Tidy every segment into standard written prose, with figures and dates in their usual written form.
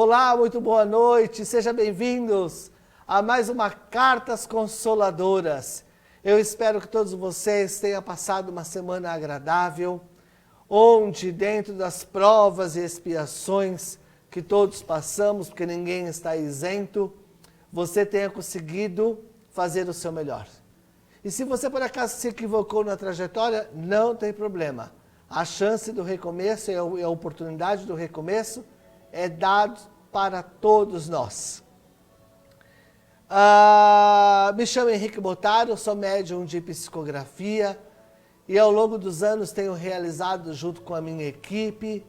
Olá, muito boa noite, sejam bem-vindos a mais uma Cartas Consoladoras. Eu espero que todos vocês tenham passado uma semana agradável, onde dentro das provas e expiações que todos passamos, porque ninguém está isento, você tenha conseguido fazer o seu melhor. E se você por acaso se equivocou na trajetória, não tem problema. A chance do recomeço e a oportunidade do recomeço é dado para todos nós. Me chamo Henrique Botaro, sou médium de psicografia e ao longo dos anos tenho realizado junto com a minha equipe,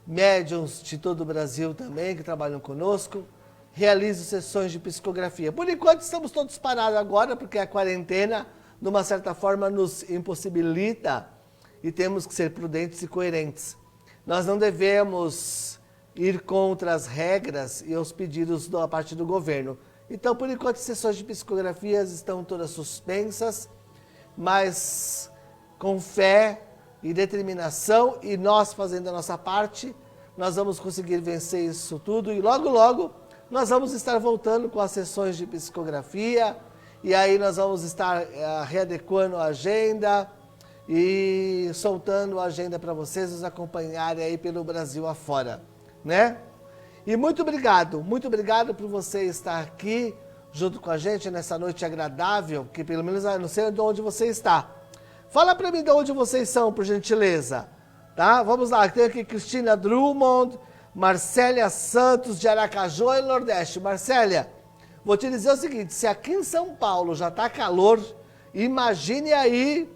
médiums de todo o Brasil também que trabalham conosco, realizo sessões de psicografia. Por enquanto estamos todos parados agora porque a quarentena, de uma certa forma, nos impossibilita e temos que ser prudentes e coerentes. Nós não devemos ir contra as regras e os pedidos da parte do governo. Então, por enquanto, as sessões de psicografias estão todas suspensas, mas com fé e determinação e nós fazendo a nossa parte, nós vamos conseguir vencer isso tudo e logo, logo, nós vamos estar voltando com as sessões de psicografia e aí nós vamos estar readequando a agenda e soltando a agenda para vocês nos acompanharem aí pelo Brasil afora, né? E muito obrigado por você estar aqui junto com a gente nessa noite agradável, que pelo menos eu não sei de onde você está. Fala para mim de onde vocês são, por gentileza, tá? Vamos lá, tem aqui Cristina Drummond, Marcélia Santos de Aracaju e Nordeste. Marcélia, vou te dizer o seguinte, se aqui em São Paulo já está calor, imagine aí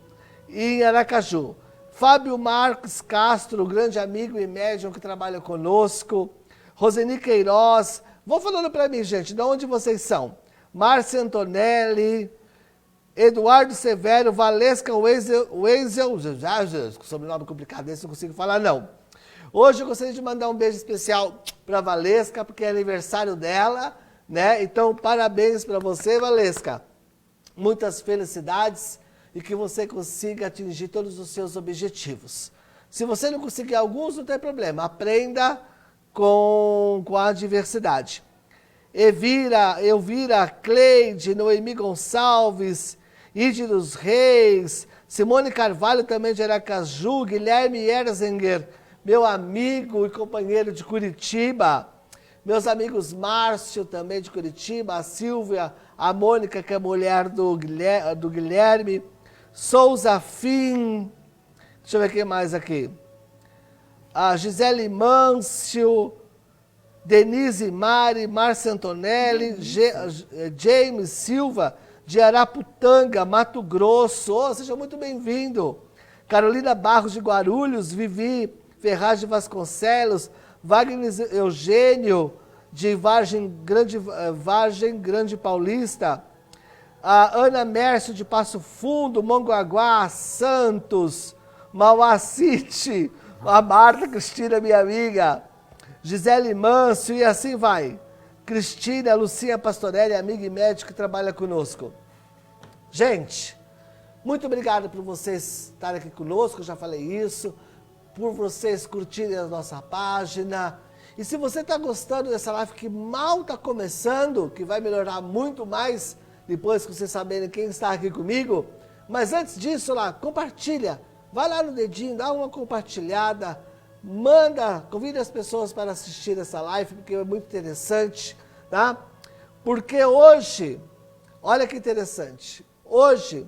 em Aracaju. Fábio Marcos Castro, grande amigo e médium que trabalha conosco. Roseni Queiroz. Vão falando para mim, gente, de onde vocês são. Márcia Antonelli, Eduardo Severo, Valesca Wenzel, sobrenome complicado, esse não consigo falar não. Hoje eu gostaria de mandar um beijo especial para Valesca, porque é aniversário dela, né? Então, parabéns para você, Valesca. Muitas felicidades e que você consiga atingir todos os seus objetivos. Se você não conseguir alguns, não tem problema. Aprenda com a adversidade. Elvira, Cleide, Noemi Gonçalves, Ide dos Reis, Simone Carvalho também de Aracaju, Guilherme Erzinger, meu amigo e companheiro de Curitiba, meus amigos Márcio também de Curitiba, a Silvia, a Mônica que é mulher do Guilherme, Souza Fim, deixa eu ver quem mais aqui, a Gisele Mâncio, Denise Mari, Márcia Antonelli, James Silva, de Araputanga, Mato Grosso, seja muito bem-vindo. Carolina Barros de Guarulhos, Vivi Ferraz de Vasconcelos, Wagner Eugênio, de Vargem Grande Paulista, a Ana Mércio de Passo Fundo, Mongaguá, Santos, Mauá City, a Marta Cristina, minha amiga, Gisele Mâncio e assim vai. Cristina, Lucinha Pastorelli, amiga e médico que trabalha conosco. Gente, muito obrigado por vocês estarem aqui conosco, eu já falei isso, por vocês curtirem a nossa página. E se você está gostando dessa live que mal está começando, que vai melhorar muito mais depois que vocês saberem quem está aqui comigo, mas antes disso lá, compartilha. Vai lá no dedinho, dá uma compartilhada, convida as pessoas para assistir essa live, porque é muito interessante, tá? Porque hoje, olha que interessante, hoje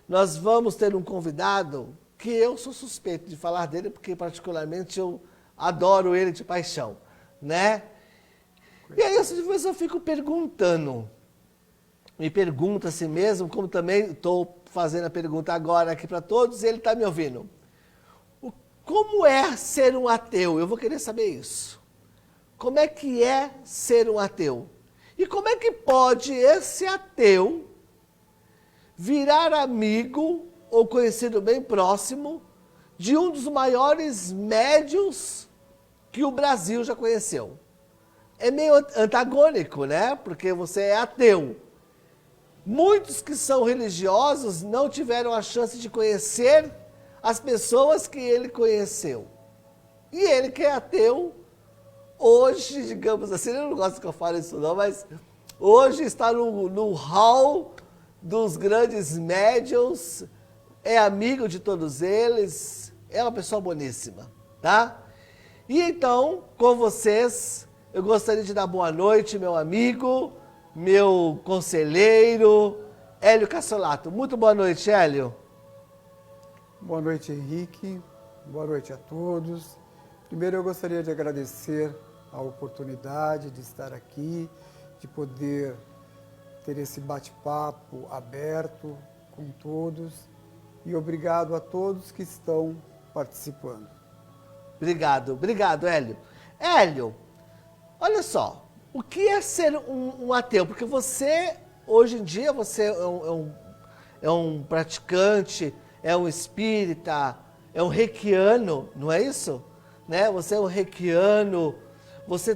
nós vamos ter um convidado que eu sou suspeito de falar dele, porque particularmente eu adoro ele de paixão, né? E aí às vezes eu fico perguntando, me pergunto a si mesmo, como também estou fazendo a pergunta agora aqui para todos, e ele está me ouvindo. Como é ser um ateu? Eu vou querer saber isso. Como é que é ser um ateu? E como é que pode esse ateu virar amigo ou conhecido bem próximo de um dos maiores médiuns que o Brasil já conheceu? É meio antagônico, né? Porque você é ateu. Muitos que são religiosos não tiveram a chance de conhecer as pessoas que ele conheceu. E ele que é ateu hoje, digamos assim, eu não gosto que eu fale isso não, mas hoje está no hall dos grandes médiums, é amigo de todos eles, é uma pessoa boníssima, tá? E então, com vocês, eu gostaria de dar boa noite, meu amigo, meu conselheiro, Hélio Cassolato. Muito boa noite, Hélio. Boa noite, Henrique. Boa noite a todos. Primeiro, eu gostaria de agradecer a oportunidade de estar aqui, de poder ter esse bate-papo aberto com todos e obrigado a todos que estão participando. Obrigado, Hélio. Hélio, olha só, o que é ser um ateu? Porque você, hoje em dia, você é um praticante, é um espírita, é um reikiano, não é isso? Né? Você é um reikiano, você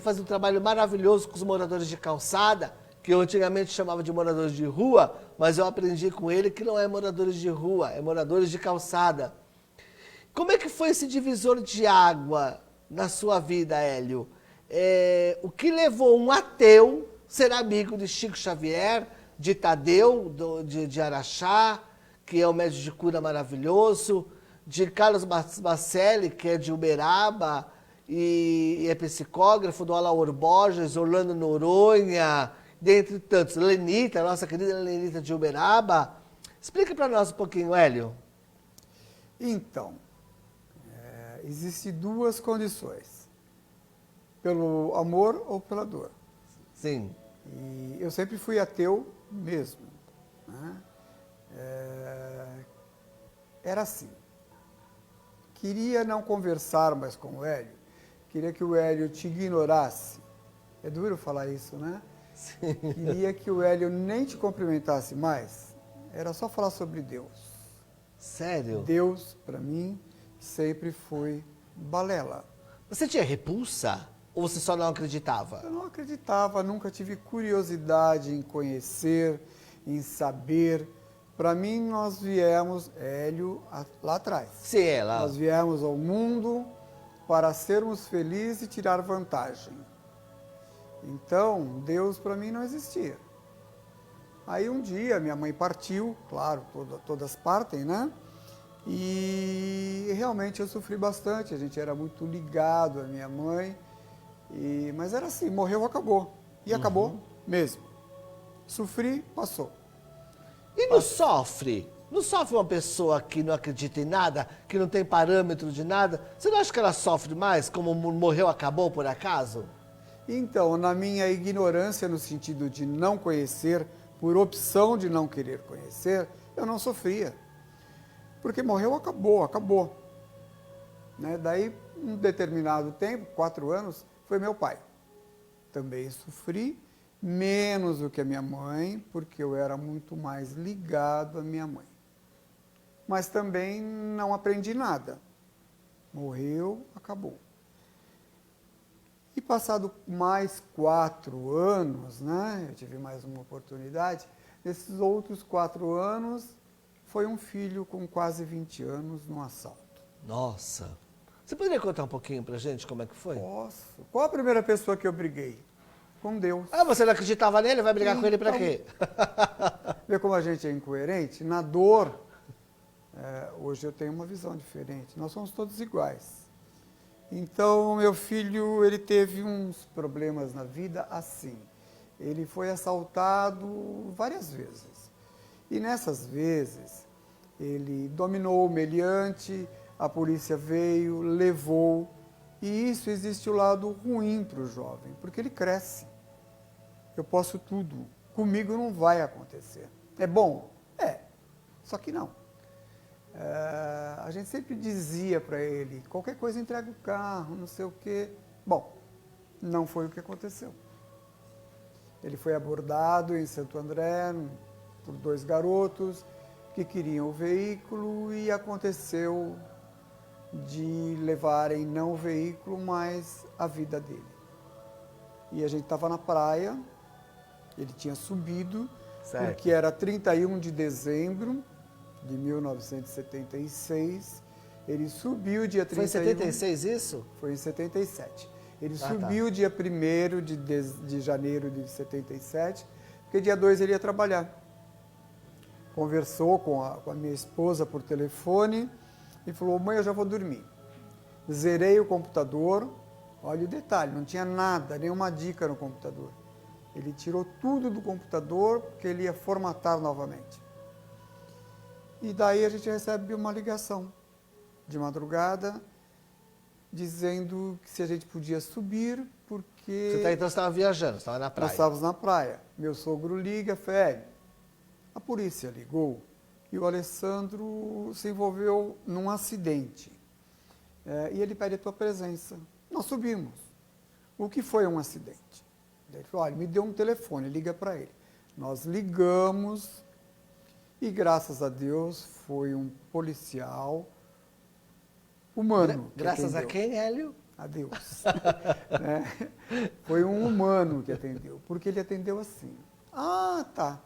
faz um trabalho maravilhoso com os moradores de calçada, que eu antigamente chamava de moradores de rua, mas eu aprendi com ele que não é moradores de rua, é moradores de calçada. Como é que foi esse divisor de água na sua vida, Hélio? O que levou um ateu a ser amigo de Chico Xavier, de Tadeu, de Araxá, que é um médium de cura maravilhoso, de Carlos Bacelli, que é de Uberaba, e é psicógrafo, do Alaor Borges, Orlando Noronha, dentre tantos. Lenita, nossa querida Lenita de Uberaba. Explica para nós um pouquinho, Hélio. Então, existem duas condições, pelo amor ou pela dor. Sim. E eu sempre fui ateu mesmo, né? Era assim, queria não conversar mais com o Hélio, queria que o Hélio te ignorasse, é duro falar isso, né? Sim. Queria que o Hélio nem te cumprimentasse mais, era só falar sobre Deus. Sério? Deus, para mim, sempre foi balela. Você tinha repulsa? Ou você só não acreditava? Eu não acreditava, nunca tive curiosidade em conhecer, em saber. Para mim, nós viemos, Hélio, lá atrás. Sim, ela. Nós viemos ao mundo para sermos felizes e tirar vantagem. Então, Deus para mim não existia. Aí um dia minha mãe partiu, claro, todas partem, né? E realmente eu sofri bastante, a gente era muito ligado à minha mãe, mas era assim, morreu, acabou. E acabou mesmo. Sofri, passou. E não sofre? Não sofre uma pessoa que não acredita em nada, que não tem parâmetro de nada? Você não acha que ela sofre mais, como morreu, acabou por acaso? Então, na minha ignorância, no sentido de não conhecer, por opção de não querer conhecer, eu não sofria. Porque morreu, acabou, acabou. Né? Daí, um determinado tempo, 4 anos, foi meu pai. Também sofri, menos do que a minha mãe, porque eu era muito mais ligado à minha mãe. Mas também não aprendi nada. Morreu, acabou. E passado mais 4 anos, né, eu tive mais uma oportunidade, nesses outros 4 anos, foi um filho com quase 20 anos num assalto. Nossa. Você poderia contar um pouquinho pra gente como é que foi? Posso. Qual a primeira pessoa que eu briguei? Com Deus. Ah, você não acreditava nele? Vai brigar com ele pra quê? Vê como a gente é incoerente? Na dor, hoje eu tenho uma visão diferente. Nós somos todos iguais. Então, meu filho, ele teve uns problemas na vida assim. Ele foi assaltado várias vezes. E nessas vezes, ele dominou o meliante, a polícia veio, levou. E isso existe o lado ruim para o jovem, porque ele cresce. Eu posso tudo. Comigo não vai acontecer. É bom? É. Só que não. A gente sempre dizia para ele, qualquer coisa entrega o carro, não sei o quê. Bom, não foi o que aconteceu. Ele foi abordado em Santo André por 2 garotos que queriam o veículo e aconteceu de levarem não o veículo, mas a vida dele. E a gente estava na praia, ele tinha subido, Certo. porque era 31 de dezembro de 1976, ele subiu dia 31... Foi em 76 isso? Foi em 77. Ele tá. subiu dia 1º de janeiro de 77, porque dia 2 ele ia trabalhar. Conversou com a minha esposa por telefone e falou, mãe, eu já vou dormir. Zerei o computador, olha o detalhe, não tinha nada, nenhuma dica no computador. Ele tirou tudo do computador porque ele ia formatar novamente. E daí a gente recebe uma ligação de madrugada dizendo que se a gente podia subir porque... Então você estava viajando, você estava na Nós praia. estávamos na praia. Meu sogro liga, Félio, a polícia ligou e o Alessandro se envolveu num acidente. E ele pede a tua presença. Nós subimos. O que foi um acidente? Ele falou, olha, me deu um telefone, liga para ele. Nós ligamos e, graças a Deus, foi um policial humano. Graças a quem, Hélio? A Deus. Né? Foi um humano que atendeu, porque ele atendeu assim. Ah, tá.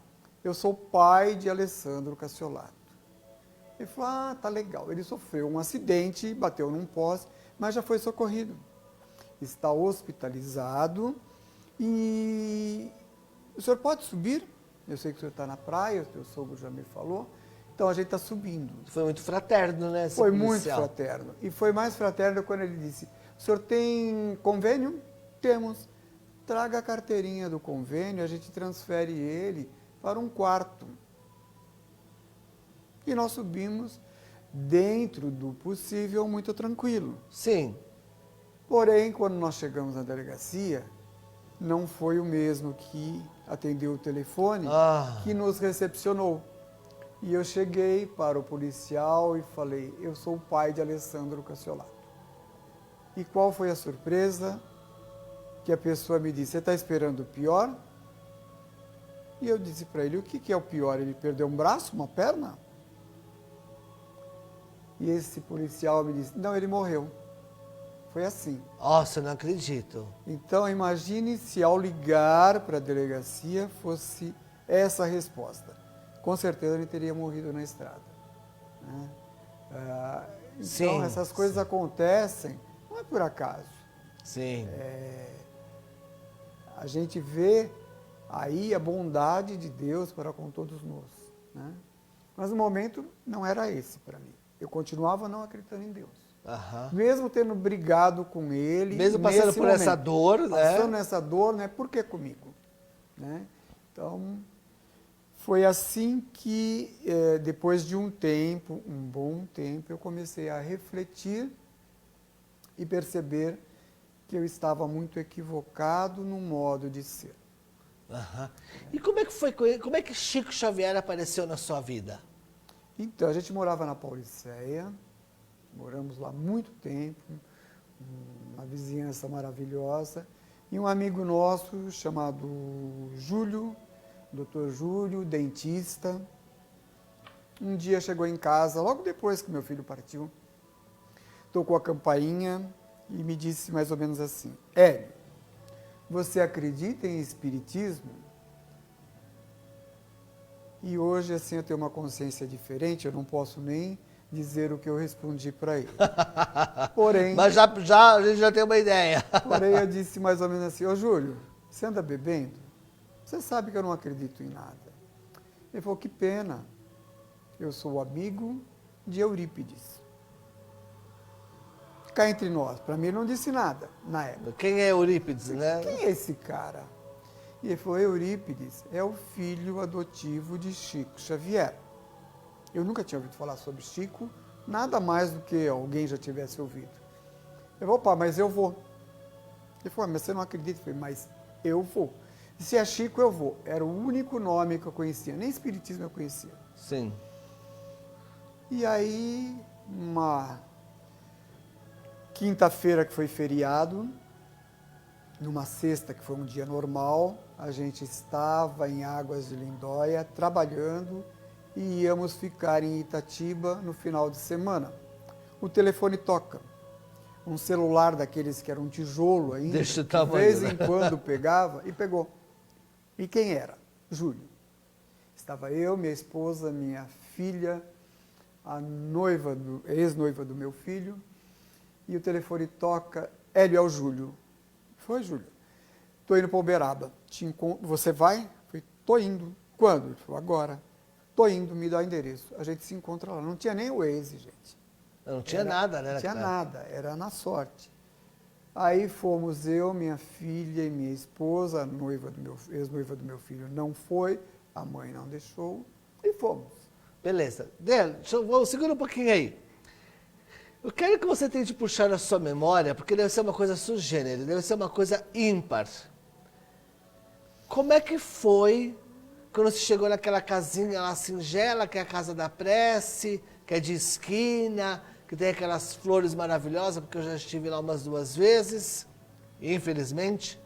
Eu sou pai de Alessandro Cassiolato. Ele falou, tá legal. Ele sofreu um acidente, bateu num poste, mas já foi socorrido. Está hospitalizado e o senhor pode subir? Eu sei que o senhor está na praia, o seu sogro já me falou. Então a gente está subindo. Foi muito fraterno, né? Foi muito fraterno. E foi mais fraterno quando ele disse, o senhor tem convênio? Temos. Traga a carteirinha do convênio, a gente transfere ele para um quarto. E nós subimos dentro do possível, muito tranquilo. Sim. Porém, quando nós chegamos na delegacia, não foi o mesmo que atendeu o telefone que nos recepcionou. E eu cheguei para o policial e falei, eu sou o pai de Alessandro Cassiolato. E qual foi a surpresa? Que a pessoa me disse, você está esperando o pior? E eu disse para ele, o que é o pior? Ele perdeu um braço, uma perna? E esse policial me disse, não, ele morreu. Foi assim. Nossa, eu não acredito. Então, imagine se ao ligar para a delegacia fosse essa a resposta. Com certeza ele teria morrido na estrada. Né? Então, sim, essas coisas acontecem, não é por acaso. Sim. A gente vê aí a bondade de Deus para com todos nós. Né? Mas o momento não era esse para mim. Eu continuava não acreditando em Deus. Mesmo tendo brigado com ele. Mesmo passando por essa dor, né? Passando essa dor, né? Por que comigo? Né? Então, foi assim que, depois de um tempo, um bom tempo, eu comecei a refletir e perceber que eu estava muito equivocado no modo de ser. E como é que foi, como é que Chico Xavier apareceu na sua vida? Então, a gente morava na Pauliceia, moramos lá muito tempo, uma vizinhança maravilhosa, e um amigo nosso chamado Júlio, Dr. Júlio, dentista, um dia chegou em casa, logo depois que meu filho partiu, tocou a campainha e me disse mais ou menos assim, Hélio, você acredita em espiritismo? E hoje, assim, eu tenho uma consciência diferente, eu não posso nem dizer o que eu respondi para ele. Porém... Mas a gente já tem uma ideia. Porém, eu disse mais ou menos assim, ô Júlio, você anda bebendo? Você sabe que eu não acredito em nada. Ele falou, que pena, eu sou amigo de Eurípides. Cá entre nós, para mim ele não disse nada na época. Quem é Eurípides, né? Quem é esse cara? E ele falou, Eurípides é o filho adotivo de Chico Xavier. Eu nunca tinha ouvido falar sobre Chico, nada mais do que alguém já tivesse ouvido. Eu falei, opa, mas eu vou. Ele falou, mas você não acredita? Eu falei, mas eu vou. E se é Chico, eu vou. Era o único nome que eu conhecia, nem espiritismo eu conhecia. Sim. E aí, uma quinta-feira que foi feriado, numa sexta que foi um dia normal, a gente estava em Águas de Lindóia trabalhando e íamos ficar em Itatiba no final de semana. O telefone toca. Um celular daqueles que era um tijolo ainda, Desse de tamanho, vez né? em quando pegava e pegou. E quem era? Júlio. Estava eu, minha esposa, minha filha, a ex-noiva do meu filho, e o telefone toca, Hélio, é o Júlio. Foi, Júlio. Tô indo para Uberaba. Você vai? Falei, tô indo. Quando? Ele falou, agora. Tô indo, me dá o endereço. A gente se encontra lá. Não tinha nem o Waze, gente. Não tinha nada, né? Não tinha nada, era na sorte. Aí fomos eu, minha filha e minha esposa, a ex-noiva do meu filho não foi, a mãe não deixou, e fomos. Beleza. Segura um pouquinho aí. Eu quero que você tente puxar a sua memória, porque deve ser uma coisa sui generis, deve ser uma coisa ímpar. Como é que foi quando você chegou naquela casinha lá singela, que é a casa da prece, que é de esquina, que tem aquelas flores maravilhosas, porque eu já estive lá umas 2 vezes, infelizmente.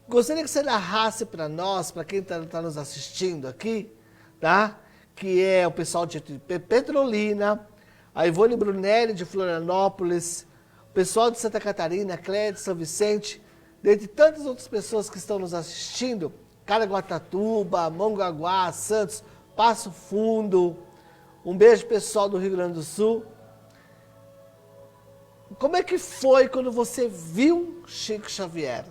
Gostaria que você narrasse para nós, para quem está nos assistindo aqui, tá? Que é o pessoal de Petrolina, a Ivone Brunelli de Florianópolis, o pessoal de Santa Catarina, Cléia de São Vicente, dentre tantas outras pessoas que estão nos assistindo, Caraguatatuba, Mongaguá, Santos, Passo Fundo. Um beijo pessoal do Rio Grande do Sul. Como é que foi quando você viu Chico Xavier?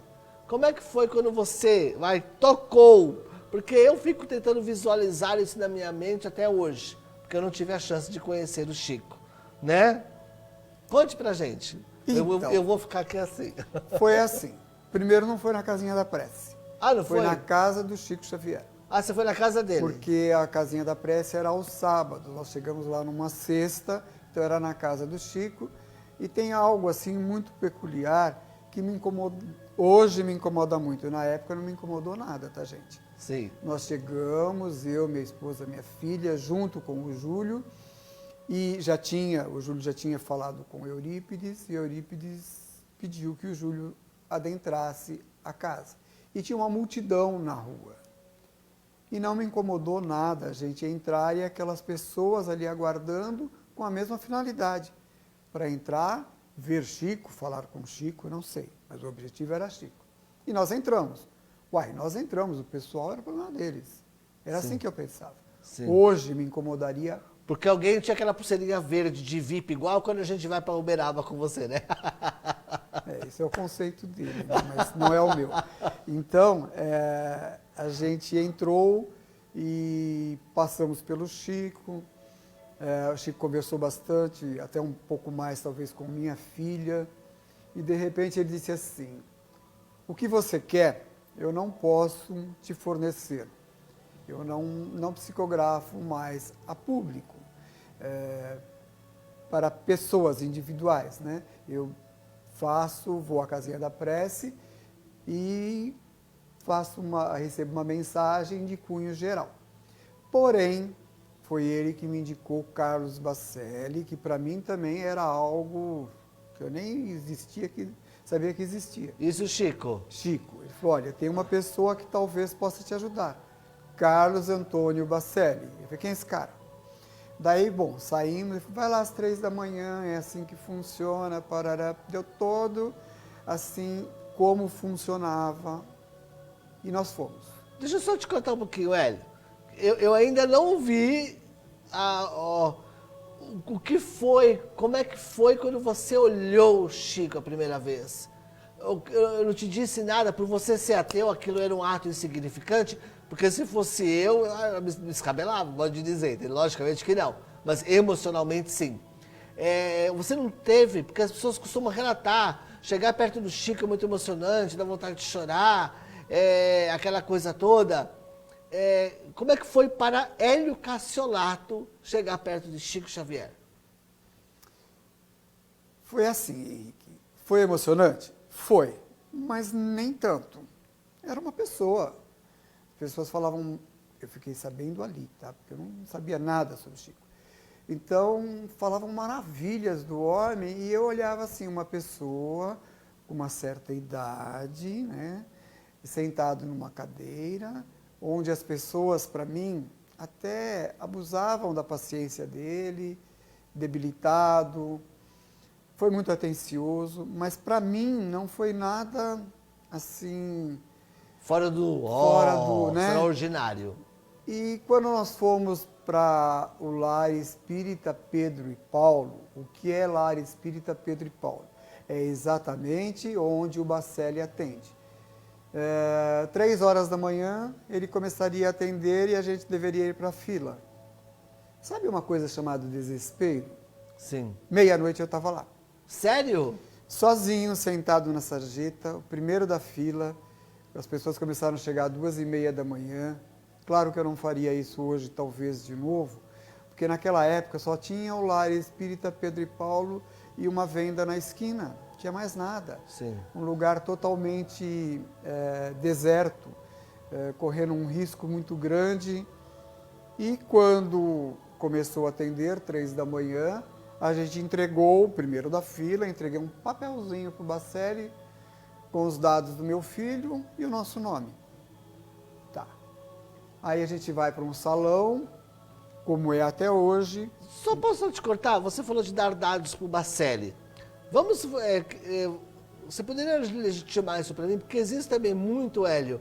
Como é que foi quando você tocou? Porque eu fico tentando visualizar isso na minha mente até hoje, porque eu não tive a chance de conhecer o Chico, né? Conte pra gente. Então, eu vou ficar aqui assim. Foi assim. Primeiro não foi na casinha da prece. Ah, não foi? Foi na casa do Chico Xavier. Ah, você foi na casa dele? Porque a casinha da prece era aos sábados. Nós chegamos lá numa sexta, então era na casa do Chico. E tem algo assim muito peculiar que me incomoda. Hoje me incomoda muito. Na época não me incomodou nada, tá, gente? Sim. Nós chegamos, eu, minha esposa, minha filha, junto com o Júlio. E o Júlio já tinha falado com Eurípides. E Eurípides pediu que o Júlio adentrasse a casa. E tinha uma multidão na rua. E não me incomodou nada a gente entrar e aquelas pessoas ali aguardando com a mesma finalidade. Para entrar, ver Chico, falar com Chico, não sei. Mas o objetivo era Chico. E nós entramos. Nós entramos, o pessoal era problema deles. Era assim que eu pensava. Sim. Hoje me incomodaria. Porque alguém tinha aquela pulseirinha verde de VIP, igual quando a gente vai para Uberaba com você, né? Esse é o conceito dele, né? Mas não é o meu. Então, a gente entrou e passamos pelo Chico. O Chico conversou bastante, até um pouco mais talvez com minha filha. E de repente ele disse assim, o que você quer, eu não posso te fornecer. Eu não psicografo mais a público, para pessoas individuais, né? Eu vou à casinha da prece e recebo uma mensagem de cunho geral. Porém, foi ele que me indicou Carlos Bacelli, que para mim também era algo que eu nem sabia que existia. Isso, Chico? Chico. Ele falou, olha, tem uma pessoa que talvez possa te ajudar. Carlos Antônio Bacelli. Eu falei, quem é esse cara? Daí, bom, saímos, ele falou, vai lá às 3 da manhã, é assim que funciona, parará. Deu todo assim como funcionava e nós fomos. Deixa eu só te contar um pouquinho, Hélio. Eu ainda não vi o que foi, como é que foi quando você olhou o Chico a primeira vez. Eu não te disse nada, por você ser ateu, aquilo era um ato insignificante, porque se fosse eu me descabelava, pode dizer, logicamente que não, mas emocionalmente sim. Você não teve, porque as pessoas costumam relatar, chegar perto do Chico é muito emocionante, dá vontade de chorar, aquela coisa toda. Como é que foi para Hélio Cassiolato chegar perto de Chico Xavier? Foi assim, Henrique. Foi emocionante? Foi, mas nem tanto. Era uma pessoa. As pessoas falavam, eu fiquei sabendo ali, tá? Porque eu não sabia nada sobre Chico. Então, falavam maravilhas do homem e eu olhava assim, uma pessoa com uma certa idade, né? Sentado numa cadeira, onde as pessoas, para mim, até abusavam da paciência dele, debilitado, foi muito atencioso, mas para mim não foi nada assim... Fora do né? extraordinário. E quando nós fomos para o Lar Espírita Pedro e Paulo, o que é Lar Espírita Pedro e Paulo? é exatamente onde o Bacelli atende. 3 horas da manhã, ele começaria a atender e a gente deveria ir para a fila. Sabe uma coisa chamada desespero? Sim. Meia-noite eu estava lá. Sério? Sozinho, sentado na sarjeta, o primeiro da fila. As pessoas começaram a chegar às 2h30 da manhã. Claro que eu não faria isso hoje, talvez, de novo, porque naquela época só tinha o lar espírita Pedro e Paulo e uma venda na esquina. Não tinha mais nada. Sim. Um lugar totalmente deserto, correndo um risco muito grande. E quando começou a atender, 3 da manhã, a gente entregou, o primeiro da fila, entreguei um papelzinho para o Bacelli com os dados do meu filho e o nosso nome. Tá. Aí a gente vai para um salão, como é até hoje. Só posso te cortar? Você falou de dar dados para o Bacelli. Vamos, você poderia legitimar isso para mim? Porque existe também muito, Hélio,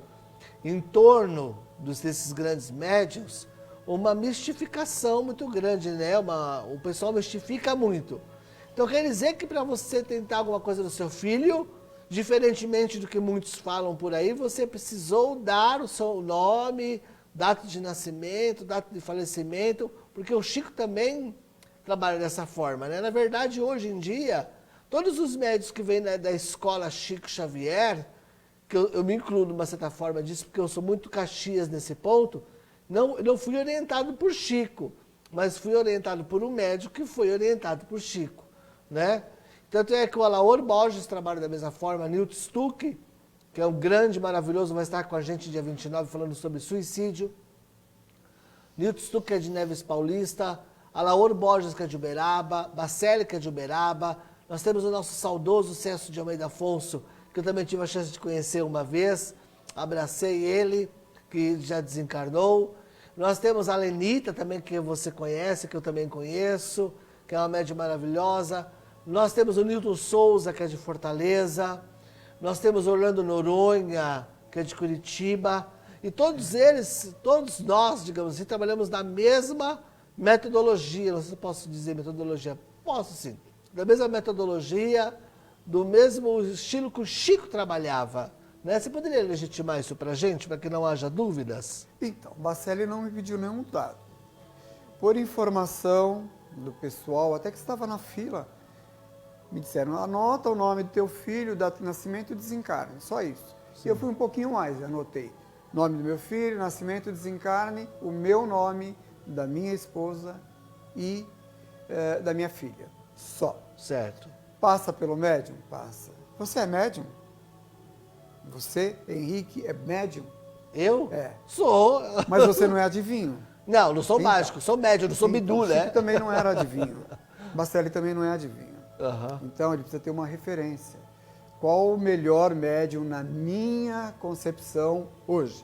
em torno desses grandes médiuns, uma mistificação muito grande, né? O pessoal mistifica muito. Então quer dizer que para você tentar alguma coisa do seu filho, diferentemente do que muitos falam por aí, você precisou dar o seu nome, data de nascimento, data de falecimento, porque o Chico também trabalha dessa forma, né? Na verdade, hoje em dia, todos os médicos que vêm da escola Chico Xavier, que eu me incluo de uma certa forma disso, porque eu sou muito Caxias nesse ponto, não fui orientado por Chico, mas fui orientado por um médico que foi orientado por Chico, né? Tanto é que o Alaor Borges trabalha da mesma forma, Newton Stuck, que é um grande, maravilhoso, vai estar com a gente dia 29 falando sobre suicídio. Newton Stuck, que é de Neves Paulista, Alaor Borges, que é de Uberaba, Bacelli, que é de Uberaba. Nós temos o nosso saudoso César de Almeida Afonso, que eu também tive a chance de conhecer uma vez, abracei ele, que já desencarnou. Nós temos a Lenita também, que você conhece, que eu também conheço, que é uma médium maravilhosa. Nós temos o Nilton Souza, que é de Fortaleza. Nós temos Orlando Noronha, que é de Curitiba. E todos eles, todos nós, digamos assim, trabalhamos na mesma metodologia. Não sei se eu posso dizer metodologia. Posso sim. Da mesma metodologia, do mesmo estilo que o Chico trabalhava. Né? Você poderia legitimar isso para a gente, para que não haja dúvidas? Então, o Bacelli não me pediu nenhum dado. Por informação do pessoal, até que estava na fila, me disseram, anota o nome do teu filho, data de nascimento e desencarne, só isso. Sim. E eu fui um pouquinho mais, anotei nome do meu filho, nascimento, desencarne, o meu nome, da minha esposa e da minha filha, só. Certo. Passa pelo médium? Passa. Você é médium? Você, Henrique, é médium? Eu? É. Sou. Mas você não é adivinho? Não, não sou Então, mágico, sou médium, não sou bidu, né? Chico também não era adivinho. Bacelli também não é adivinho. Uhum. Então, ele precisa ter uma referência. Qual o melhor médium, na minha concepção, hoje,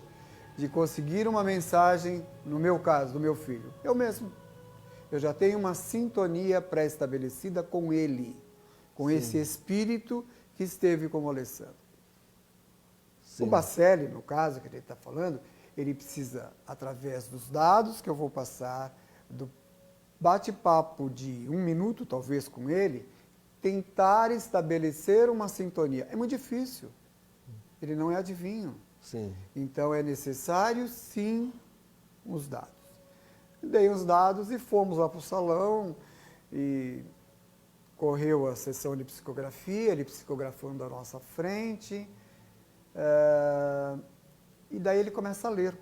de conseguir uma mensagem, no meu caso, do meu filho? Eu mesmo. Eu já tenho uma sintonia pré-estabelecida com ele, com Sim. esse espírito que esteve com o Alessandro. Sim. O Bacelli, no caso que ele está falando, ele precisa, através dos dados que eu vou passar, do bate-papo de 1 minuto, talvez, com ele, tentar estabelecer uma sintonia. É muito difícil. Ele não é adivinho. Sim. Então, é necessário, sim, os dados. Dei os dados e fomos lá para o salão e correu a sessão de psicografia, ele psicografando à nossa frente. E daí ele começa a ler.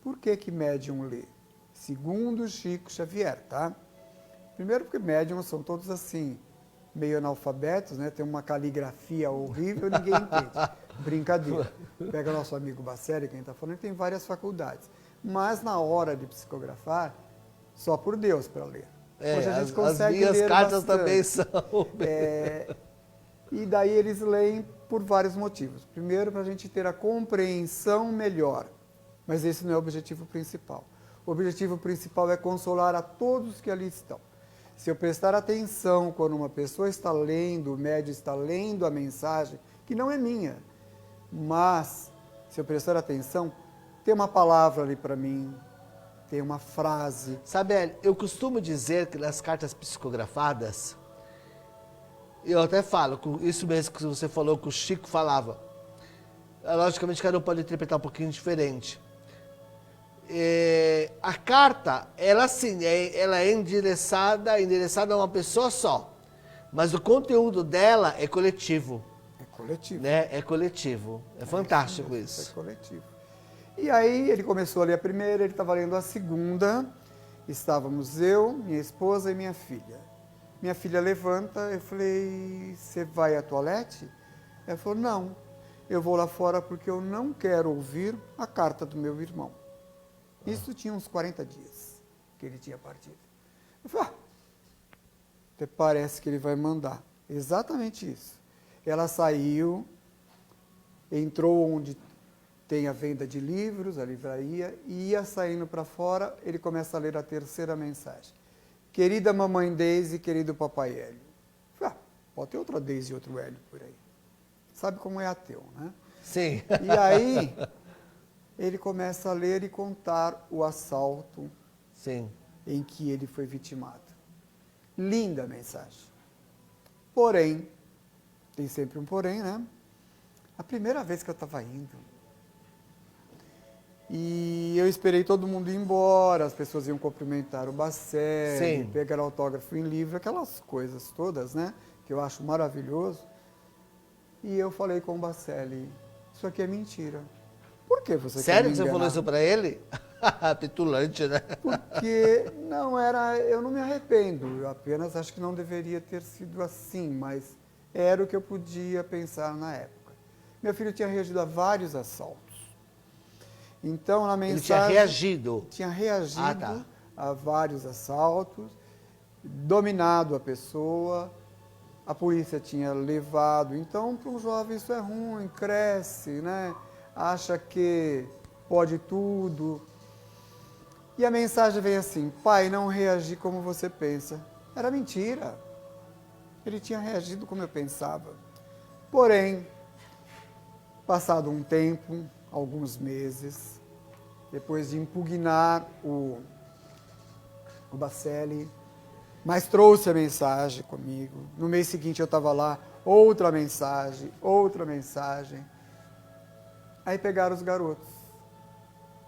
Por que médium lê? Segundo Chico Xavier, tá? Primeiro porque médiums são todos assim, meio analfabetos, né? Tem uma caligrafia horrível, ninguém entende. Brincadeira. Pega nosso amigo Bacelli, quem está falando, ele tem várias faculdades. Mas na hora de psicografar, só por Deus para ler. Hoje a gente consegue as minhas ler cartas bastante. também são. E daí eles leem por vários motivos. Primeiro, para a gente ter a compreensão melhor. Mas esse não é o objetivo principal. O objetivo principal é consolar a todos que ali estão. Se eu prestar atenção quando uma pessoa está lendo, o médium está lendo a mensagem, que não é minha, mas se eu prestar atenção, tem uma palavra ali para mim, tem uma frase. Sabe, eu costumo dizer que nas cartas psicografadas, eu até falo, isso mesmo que você falou, que o Chico falava. Logicamente, cada um pode interpretar um pouquinho diferente. A carta, ela sim, ela é endereçada a uma pessoa só. Mas o conteúdo dela é coletivo. É coletivo. Né? É coletivo. É fantástico isso. É coletivo. E aí ele começou a ler a primeira, ele estava lendo a segunda. Estávamos eu, minha esposa e minha filha. Minha filha levanta, eu falei, você vai à toalete? Ela falou, não, eu vou lá fora porque eu não quero ouvir a carta do meu irmão. Isso tinha uns 40 dias que ele tinha partido. Eu falei, até parece que ele vai mandar. Exatamente isso. Ela saiu, entrou onde tem a venda de livros, a livraria, e ia saindo para fora, ele começa a ler a terceira mensagem. Querida mamãe Deise, querido papai Hélio. Eu falei, pode ter outra Deise e outro Hélio por aí. Sabe como é ateu, né? Sim. E aí, ele começa a ler e contar o assalto Sim. em que ele foi vitimado. Linda a mensagem. Porém, tem sempre um porém, né? A primeira vez que eu estava indo, e eu esperei todo mundo ir embora, as pessoas iam cumprimentar o Bacelli, pegar autógrafo em livro, aquelas coisas todas, né? Que eu acho maravilhoso. E eu falei com o Bacelli, isso aqui é mentira. Por que você quer me enganar? Sério que você falou isso pra ele? Petulante, né? Porque não era, eu não me arrependo, eu apenas acho que não deveria ter sido assim, mas era o que eu podia pensar na época. Meu filho tinha reagido a vários assaltos. Então, na mensagem... Ele tinha reagido? Tinha reagido a vários assaltos, dominado a pessoa, a polícia tinha levado. Então, para um jovem isso é ruim, cresce, né? Acha que pode tudo. E a mensagem vem assim, pai, não reagi como você pensa. Era mentira. Ele tinha reagido como eu pensava. Porém, passado um tempo, alguns meses, depois de impugnar o Bacelli, mas trouxe a mensagem comigo. No mês seguinte eu estava lá, outra mensagem. Aí pegaram os garotos.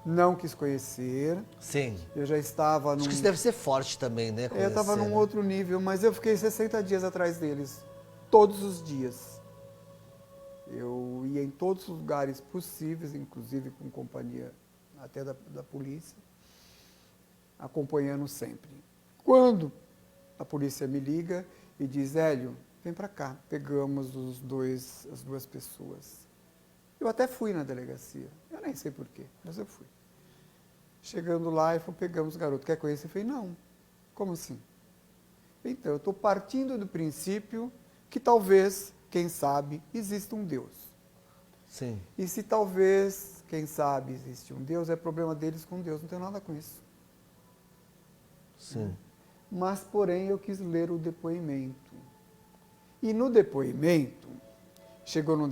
Não quis conhecer. Sim. Eu já estava Acho que isso deve ser forte também, né? Eu estava num outro nível, mas eu fiquei 60 dias atrás deles. Todos os dias. Eu ia em todos os lugares possíveis, inclusive com companhia até da polícia, acompanhando sempre. Quando a polícia me liga e diz, Hélio, vem para cá, pegamos as duas pessoas. Eu até fui na delegacia, eu nem sei porquê, mas eu fui. Chegando lá, pegamos o garoto, quer conhecer? Eu falei, não, como assim? Então, eu estou partindo do princípio que talvez, quem sabe, exista um Deus. Sim. E se talvez, quem sabe, existe um Deus, é problema deles com Deus, não tem nada com isso. Sim. Mas, porém, eu quis ler o depoimento. E no depoimento, chegou numa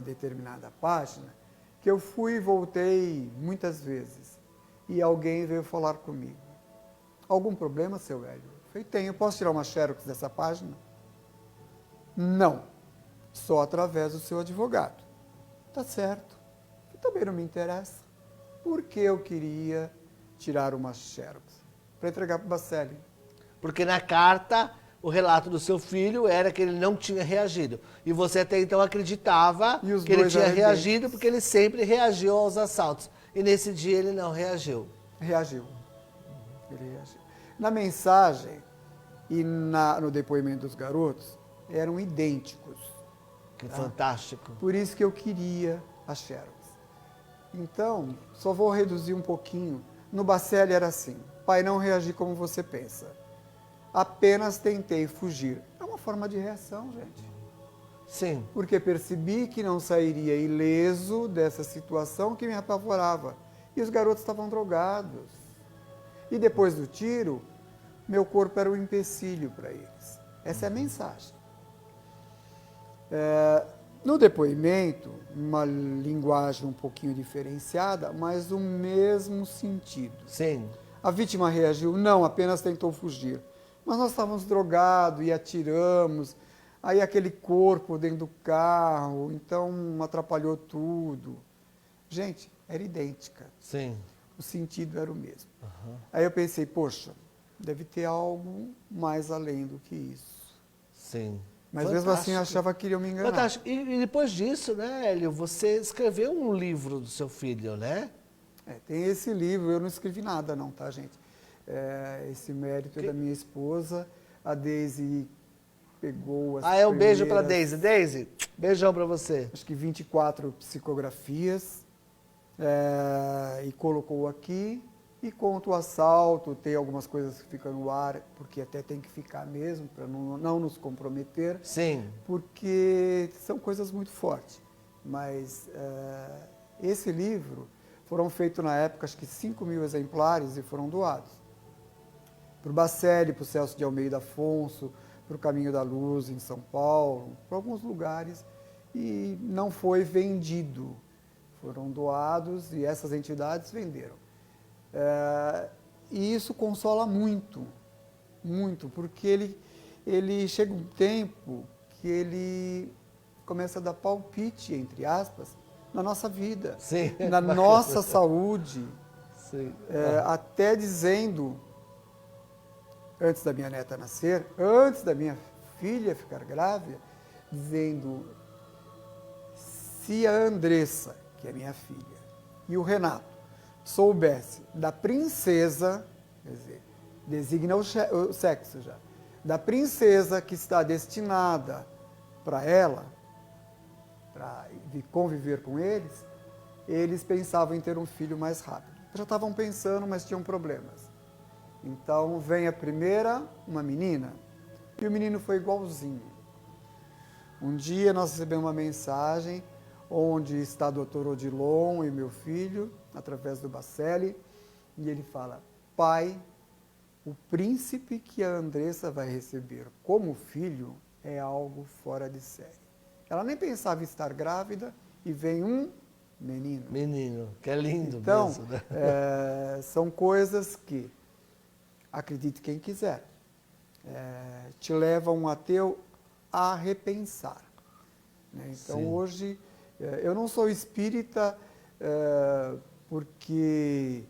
determinada página, que eu fui e voltei muitas vezes. E alguém veio falar comigo. Algum problema, seu Hélio? Eu falei, tenho. Posso tirar uma xerox dessa página? Não. Só através do seu advogado. Tá certo. Eu também não me interessa. Porque eu queria tirar uma xerox para entregar para o Bacelli. Porque na carta, o relato do seu filho era que ele não tinha reagido. E você até então acreditava que ele tinha reagido porque ele sempre reagiu aos assaltos. E nesse dia ele não reagiu. Reagiu. Ele reagiu. Na mensagem e no depoimento dos garotos, eram idênticos. Que fantástico. Por isso que eu queria a xerox. Então, só vou reduzir um pouquinho. No Bacelli era assim, pai, não reagi como você pensa. Apenas tentei fugir. É uma forma de reação, gente. Sim. Porque percebi que não sairia ileso dessa situação que me apavorava. E os garotos estavam drogados. E depois do tiro, meu corpo era um empecilho para eles. Essa é a mensagem. No depoimento, uma linguagem um pouquinho diferenciada, mas o mesmo sentido. Sim. A vítima reagiu, não, apenas tentou fugir. Mas nós estávamos drogados e atiramos, aí aquele corpo dentro do carro, então atrapalhou tudo. Gente, era idêntica. Sim. O sentido era o mesmo. Uhum. Aí eu pensei, poxa, deve ter algo mais além do que isso. Sim. Mas mesmo assim eu achava que iriam me enganar. Fantástico. E depois disso, né, Hélio, você escreveu um livro do seu filho, né? Tem esse livro, eu não escrevi nada não, tá, gente? Esse mérito é da minha esposa, a Deise pegou as um beijo para primeiras, Deise. Deise, beijão para você. acho que 24 psicografias, e colocou aqui, e conta o assalto, tem algumas coisas que ficam no ar, porque até tem que ficar mesmo, para não nos comprometer. Sim. Porque são coisas muito fortes. Mas esse livro, foram feitos na época, acho que 5.000 exemplares e foram doados. Para o Bacelli, para o Celso de Almeida Afonso, para o Caminho da Luz em São Paulo, para alguns lugares, e não foi vendido. Foram doados e essas entidades venderam. E isso consola muito, muito, porque ele chega um tempo que ele começa a dar palpite, entre aspas, na nossa vida, Sim. na nossa saúde, Sim. até dizendo, antes da minha neta nascer, antes da minha filha ficar grávida, dizendo, se a Andressa, que é minha filha, e o Renato soubesse da princesa, quer dizer, designa o sexo já, da princesa que está destinada para ela, para conviver com eles, eles pensavam em ter um filho mais rápido. Já estavam pensando, mas tinham problemas. Então, vem a primeira, uma menina, e o menino foi igualzinho. Um dia nós recebemos uma mensagem onde está o Dr. Odilon e meu filho, através do Bacelli, e ele fala, pai, o príncipe que a Andressa vai receber como filho é algo fora de série. Ela nem pensava em estar grávida e vem um menino. Menino, que é lindo então, mesmo, né? São coisas que, acredite quem quiser, te levam um ateu a repensar. Né? Então, Sim. hoje, eu não sou espírita porque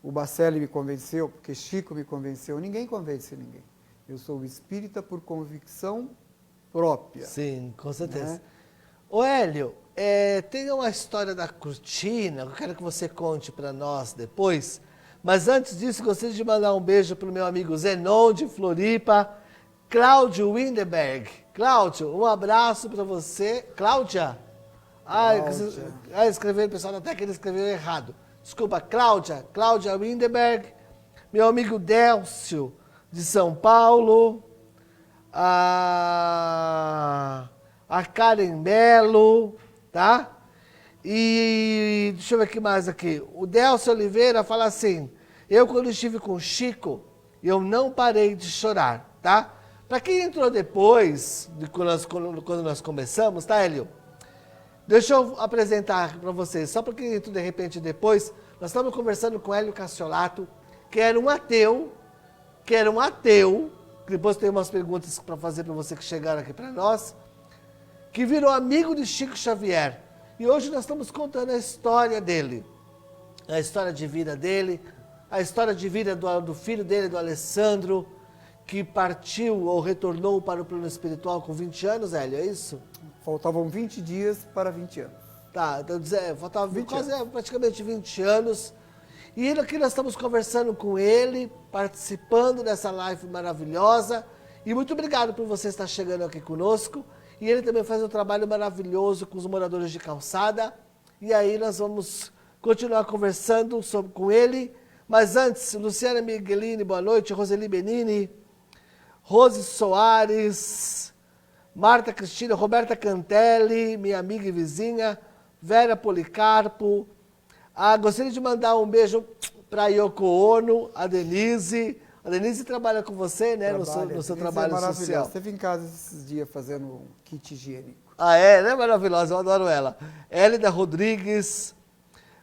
o Bacelli me convenceu, porque Chico me convenceu, ninguém convence ninguém. Eu sou espírita por convicção própria. Sim, com certeza. Né? Ô Hélio, tem uma história da cortina, eu quero que você conte para nós depois, mas antes disso, gostaria de mandar um beijo para o meu amigo Zenon de Floripa, Cláudio Windenberg. Cláudio, um abraço para você. Cláudia? Escreveu, o pessoal da técnica escreveu errado. Desculpa, Cláudia Windenberg, meu amigo Délcio de São Paulo, a Karen Belo, tá? E deixa eu ver o que mais aqui. O Délcio Oliveira fala assim, eu quando estive com o Chico, eu não parei de chorar, tá? Para quem entrou depois, quando nós começamos, tá, Hélio? Deixa eu apresentar para vocês, só para quem entrou de repente depois, nós estamos conversando com Hélio Cassiolato, que era um ateu, depois tem umas perguntas para fazer para você que chegaram aqui para nós, que virou amigo de Chico Xavier. E hoje nós estamos contando a história dele, a história de vida dele, a história de vida do filho dele, do Alessandro, que partiu ou retornou para o plano espiritual com 20 anos, Hélio, é isso? Faltavam 20 dias para 20 anos. Tá, então faltava praticamente 20 anos. E aqui nós estamos conversando com ele, participando dessa live maravilhosa. E muito obrigado por você estar chegando aqui conosco. E ele também faz um trabalho maravilhoso com os moradores de calçada. E aí nós vamos continuar conversando com ele. Mas antes, Luciana Miguelini, boa noite. Roseli Benini, Rose Soares, Marta Cristina, Roberta Cantelli, minha amiga e vizinha, Vera Policarpo. Gostaria de mandar um beijo para Yoko Ono, a Denise. A Denise trabalha com você, né? No seu trabalho social. Esteve em casa esses dias fazendo um kit higiênico. Ela é maravilhosa, eu adoro ela. Hélida Rodrigues,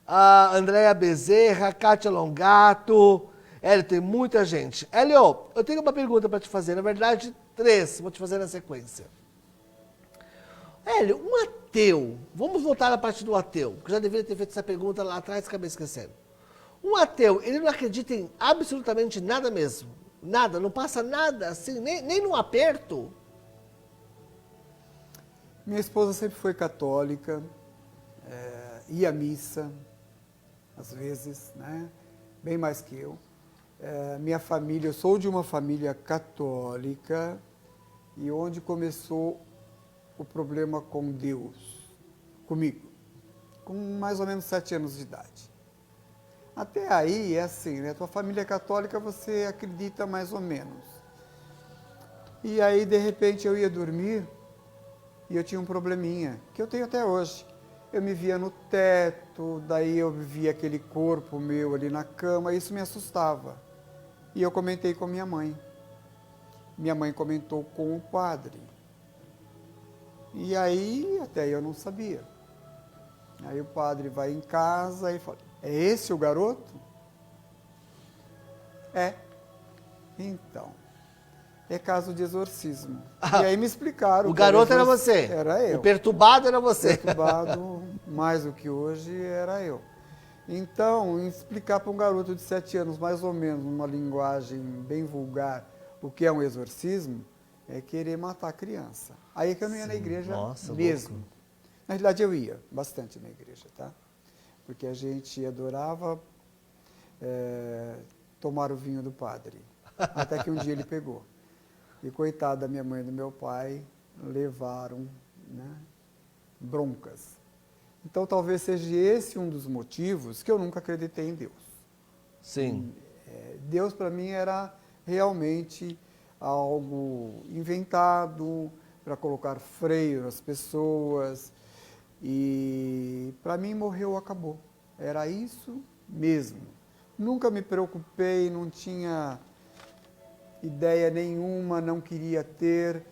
a Andréa Bezerra, Kátia Longato, Hélio, tem muita gente. Hélio, eu tenho uma pergunta para te fazer. Na verdade, 3. Vou te fazer na sequência. Hélio, um ateu. Vamos voltar na parte do ateu. Porque eu já deveria ter feito essa pergunta lá atrás e acabei esquecendo. Um ateu, ele não acredita em absolutamente nada mesmo. Nada, não passa nada, assim, nem num aperto. Minha esposa sempre foi católica, ia à missa, às vezes, né? Bem mais que eu. Minha família, eu sou de uma família católica e onde começou o problema com Deus, comigo, com mais ou menos 7 anos de idade. Até aí é assim, né? Tua família é católica, você acredita mais ou menos. E aí, de repente, eu ia dormir e eu tinha um probleminha, que eu tenho até hoje. Eu me via no teto, daí eu via aquele corpo meu ali na cama, isso me assustava. E eu comentei com minha mãe. Minha mãe comentou com o padre. E aí, até eu não sabia. Aí o padre vai em casa e fala, é esse o garoto? É. Então, é caso de exorcismo. E aí me explicaram. O garoto era você? Era eu. O perturbado era você? O perturbado, mais do que hoje, era eu. Então, explicar para um garoto de 7 anos, mais ou menos, numa linguagem bem vulgar, o que é um exorcismo, é querer matar a criança. Aí é que eu não ia na igreja mesmo. Louco. Na realidade, eu ia bastante na igreja, tá? Porque a gente adorava tomar o vinho do padre. Até que um dia ele pegou. E coitada da minha mãe e do meu pai, levaram, né, broncas. Então talvez seja esse um dos motivos que eu nunca acreditei em Deus. Sim. Deus para mim era realmente algo inventado para colocar freio nas pessoas. E para mim morreu, acabou. Era isso mesmo. Nunca me preocupei, não tinha ideia nenhuma, não queria ter.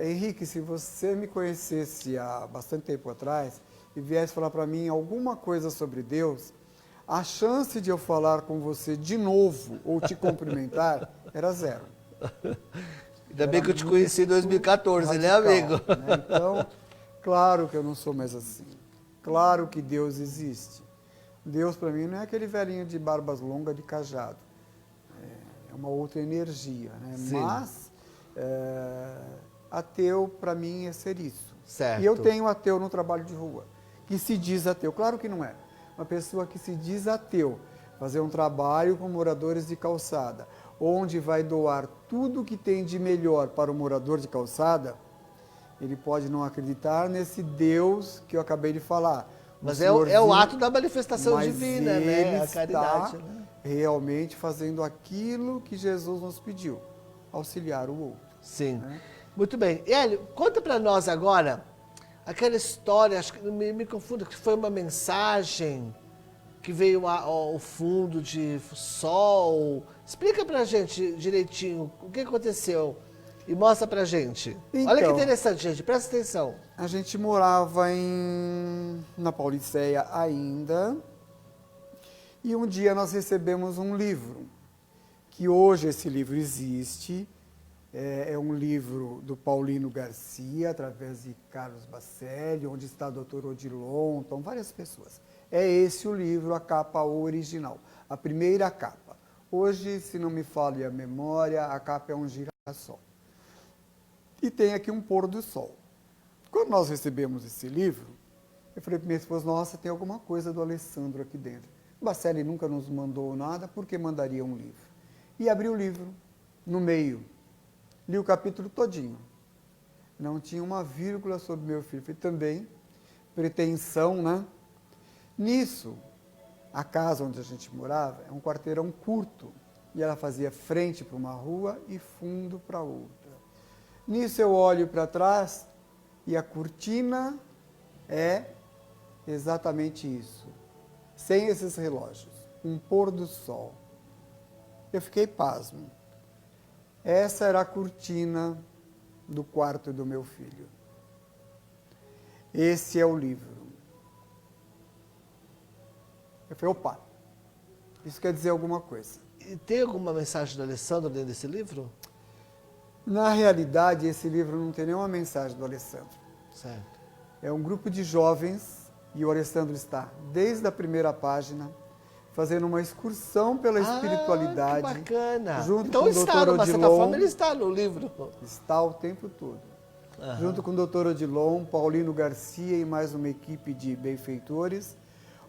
Henrique, se você me conhecesse há bastante tempo atrás e viesse falar para mim alguma coisa sobre Deus, a chance de eu falar com você de novo ou te cumprimentar era 0. Ainda bem que eu te conheci em 2014, radical, né, amigo? Né? Então, claro que eu não sou mais assim. Claro que Deus existe. Deus para mim não é aquele velhinho de barbas longas de cajado. É uma outra energia, né? Sim. Mas ateu para mim é ser isso. Certo. E eu tenho ateu no trabalho de rua, que se diz ateu. Claro que não é. Uma pessoa que se diz ateu, fazer um trabalho com moradores de calçada, onde vai doar tudo que tem de melhor para o morador de calçada, ele pode não acreditar nesse Deus que eu acabei de falar. Mas é o ato da manifestação divina, né? A caridade. Ele está realmente fazendo aquilo que Jesus nos pediu, auxiliar o outro. Sim. Né? Muito bem. Hélio, conta para nós agora aquela história, acho que me confundo, que foi uma mensagem que veio ao fundo de sol. Explica pra gente direitinho o que aconteceu e mostra pra gente. Então, olha que interessante, gente, presta atenção. A gente morava na Pauliceia ainda, e um dia nós recebemos um livro, que hoje esse livro existe, é um livro do Paulino Garcia, através de Carlos Bacelli, onde está o Dr. Odilon, então várias pessoas. É esse o livro, a capa original, a primeira capa. Hoje, se não me falha a memória, a capa é um girassol. E tem aqui um pôr do sol. Quando nós recebemos esse livro, eu falei para minha esposa, nossa, tem alguma coisa do Alessandro aqui dentro. Bacelli nunca nos mandou nada, por que mandaria um livro? E abri o livro, no meio, li o capítulo todinho. Não tinha uma vírgula sobre meu filho. Falei, também, pretensão, né? Nisso, a casa onde a gente morava é um quarteirão curto, e ela fazia frente para uma rua e fundo para outra. Nisso eu olho para trás e a cortina é exatamente isso, sem esses relógios, um pôr do sol. Eu fiquei pasmo. Essa era a cortina do quarto do meu filho. Esse é o livro. Eu falei, opa, isso quer dizer alguma coisa. E tem alguma mensagem do Alessandro dentro desse livro? Na realidade, esse livro não tem nenhuma mensagem do Alessandro. Certo. É um grupo de jovens e o Alessandro está desde a primeira página fazendo uma excursão pela espiritualidade. Que bacana. Junto Então com o está, Dr. de uma certa Odilon. forma, ele está no livro. Está o tempo todo. Junto com o Dr. Odilon, Paulino Garcia e mais uma equipe de benfeitores,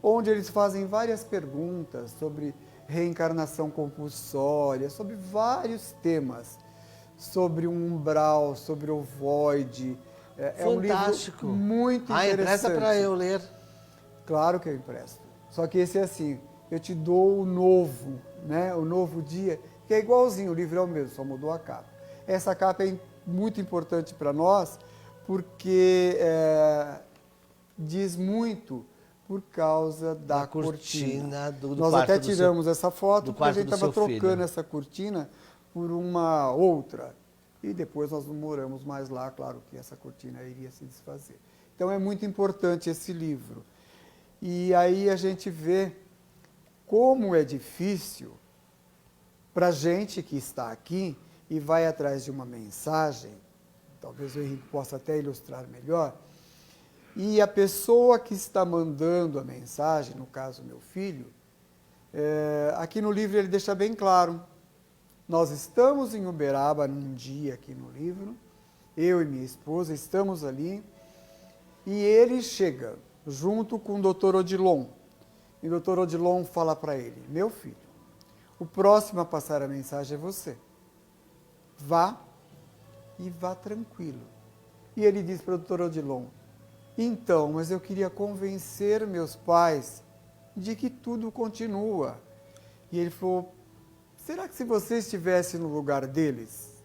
onde eles fazem várias perguntas sobre reencarnação compulsória, sobre vários temas, sobre o umbral, sobre o void. É um Fantástico. livro muito interessante. Empresta para eu ler. Claro que eu empresto. Só que esse é assim, eu te dou o novo, né? O novo dia, que é igualzinho, o livro é o mesmo, só mudou a capa. Essa capa é muito importante para nós, porque diz muito por causa da cortina. Do Nós quarto até do tiramos seu, essa foto porque a gente estava trocando filho. essa cortina por uma outra. E depois nós não moramos mais lá, claro que essa cortina iria se desfazer. Então é muito importante esse livro. E aí a gente vê como é difícil para a gente que está aqui e vai atrás de uma mensagem, talvez o Henrique possa até ilustrar melhor, e a pessoa que está mandando a mensagem, no caso meu filho, aqui no livro ele deixa bem claro, nós estamos em Uberaba num dia aqui no livro, eu e minha esposa estamos ali, e ele chega junto com o Dr. Odilon. E o Dr. Odilon fala para ele, meu filho, o próximo a passar a mensagem é você. Vá e vá tranquilo. E ele diz para o Dr. Odilon, então, mas eu queria convencer meus pais de que tudo continua. E ele falou, será que se você estivesse no lugar deles,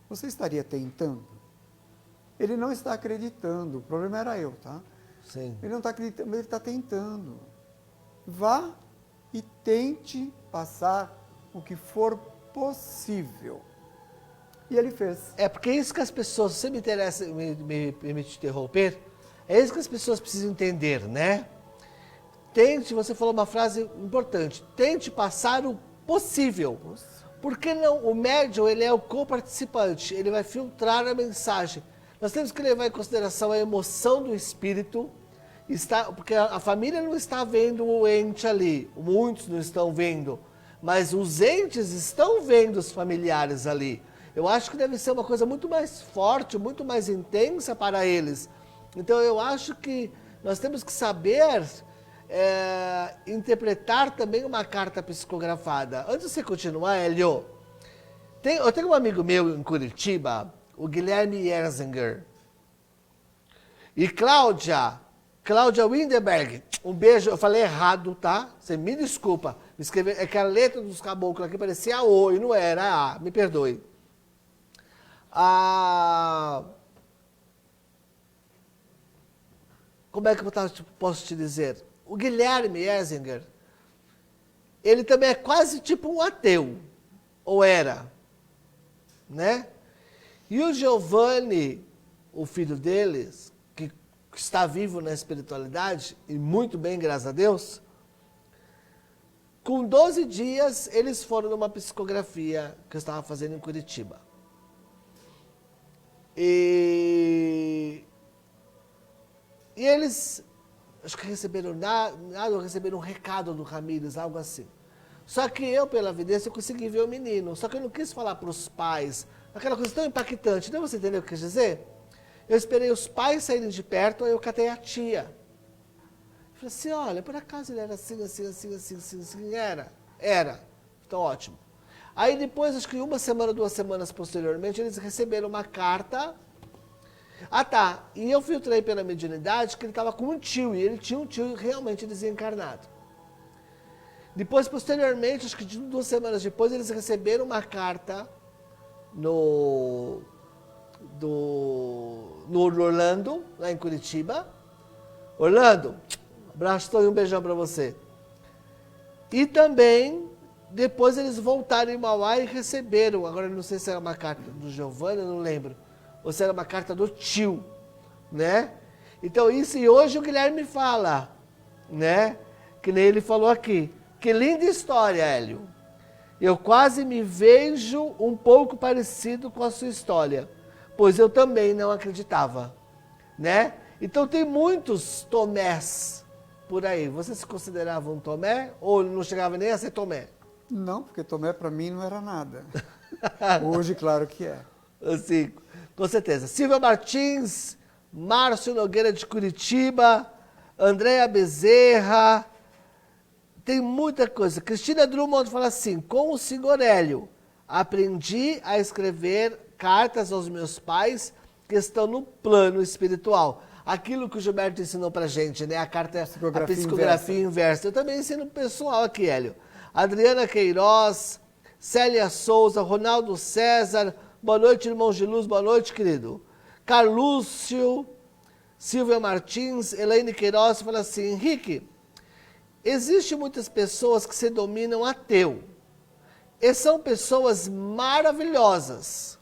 você estaria tentando? Ele não está acreditando, o problema era eu, tá? Sim. Ele não está acreditando, mas ele está tentando. Vá e tente passar o que for possível. E ele fez. É porque é isso que as pessoas, se você me interessa, me permite interromper, é isso que as pessoas precisam entender, né? Tente, você falou uma frase importante, tente passar o possível. Porque não, o médium, ele é o co-participante, ele vai filtrar a mensagem. Nós temos que levar em consideração a emoção do espírito, porque a família não está vendo o ente ali, muitos não estão vendo, mas os entes estão vendo os familiares ali. Eu acho que deve ser uma coisa muito mais forte, muito mais intensa para eles. Então eu acho que nós temos que saber interpretar também uma carta psicografada. Antes de você continuar, Hélio, eu tenho um amigo meu em Curitiba, o Guilherme Erzinger. E Cláudia Windenberg, um beijo, eu falei errado, tá? Você me desculpa. Me escrever, é que a letra dos caboclos aqui parecia O e não era A, me perdoe. Como é que eu posso te dizer? O Guilherme Erzinger, ele também é quase tipo um ateu, ou era, né? E o Giovanni, o filho deles, que está vivo na espiritualidade, e muito bem, graças a Deus, com 12 dias eles foram numa psicografia que eu estava fazendo em Curitiba. E eles, acho que receberam receberam um recado do Ramírez, algo assim. Só que eu, pela evidência, eu consegui ver o menino. Só que eu não quis falar para os pais, aquela coisa tão impactante. Então você entendeu o que eu quis dizer? Eu esperei os pais saírem de perto, aí eu catei a tia. Falei assim, olha, por acaso ele era assim, assim, assim, assim, assim, assim, era. Então ótimo. Aí depois, acho que 1 semana, 2 semanas posteriormente, eles receberam uma carta. Ah tá, e eu filtrei pela mediunidade que ele estava com um tio, e ele tinha um tio realmente desencarnado. Depois, posteriormente, acho que 2 semanas depois, eles receberam uma carta no Orlando, lá em Curitiba. Orlando, abraço e um beijão para você. E também, depois eles voltaram em Mauá e receberam, agora não sei se era uma carta do Giovanni, eu não lembro, ou se era uma carta do tio, né? Então isso, e hoje o Guilherme fala, né? Que nem ele falou aqui. Que linda história, Hélio. Eu quase me vejo um pouco parecido com a sua história, pois eu também não acreditava, né? Então tem muitos Tomés por aí. Você se considerava um Tomé ou não chegava nem a ser Tomé? Não, porque Tomé para mim não era nada. Hoje, claro que é. Assim, com certeza. Silvia Martins, Márcio Nogueira de Curitiba, Andréa Bezerra, tem muita coisa. Cristina Drummond fala assim, com o senhor Hélio, aprendi a escrever cartas aos meus pais que estão no plano espiritual. Aquilo que o Gilberto ensinou pra gente, né? A psicografia inversa. Eu também ensino pro pessoal aqui, Hélio. Adriana Queiroz, Célia Souza, Ronaldo César, boa noite, irmãos de luz, boa noite, querido. Carlúcio, Silvia Martins, Elaine Queiroz fala assim, Henrique, existem muitas pessoas que se dominam ateu. E são pessoas maravilhosas.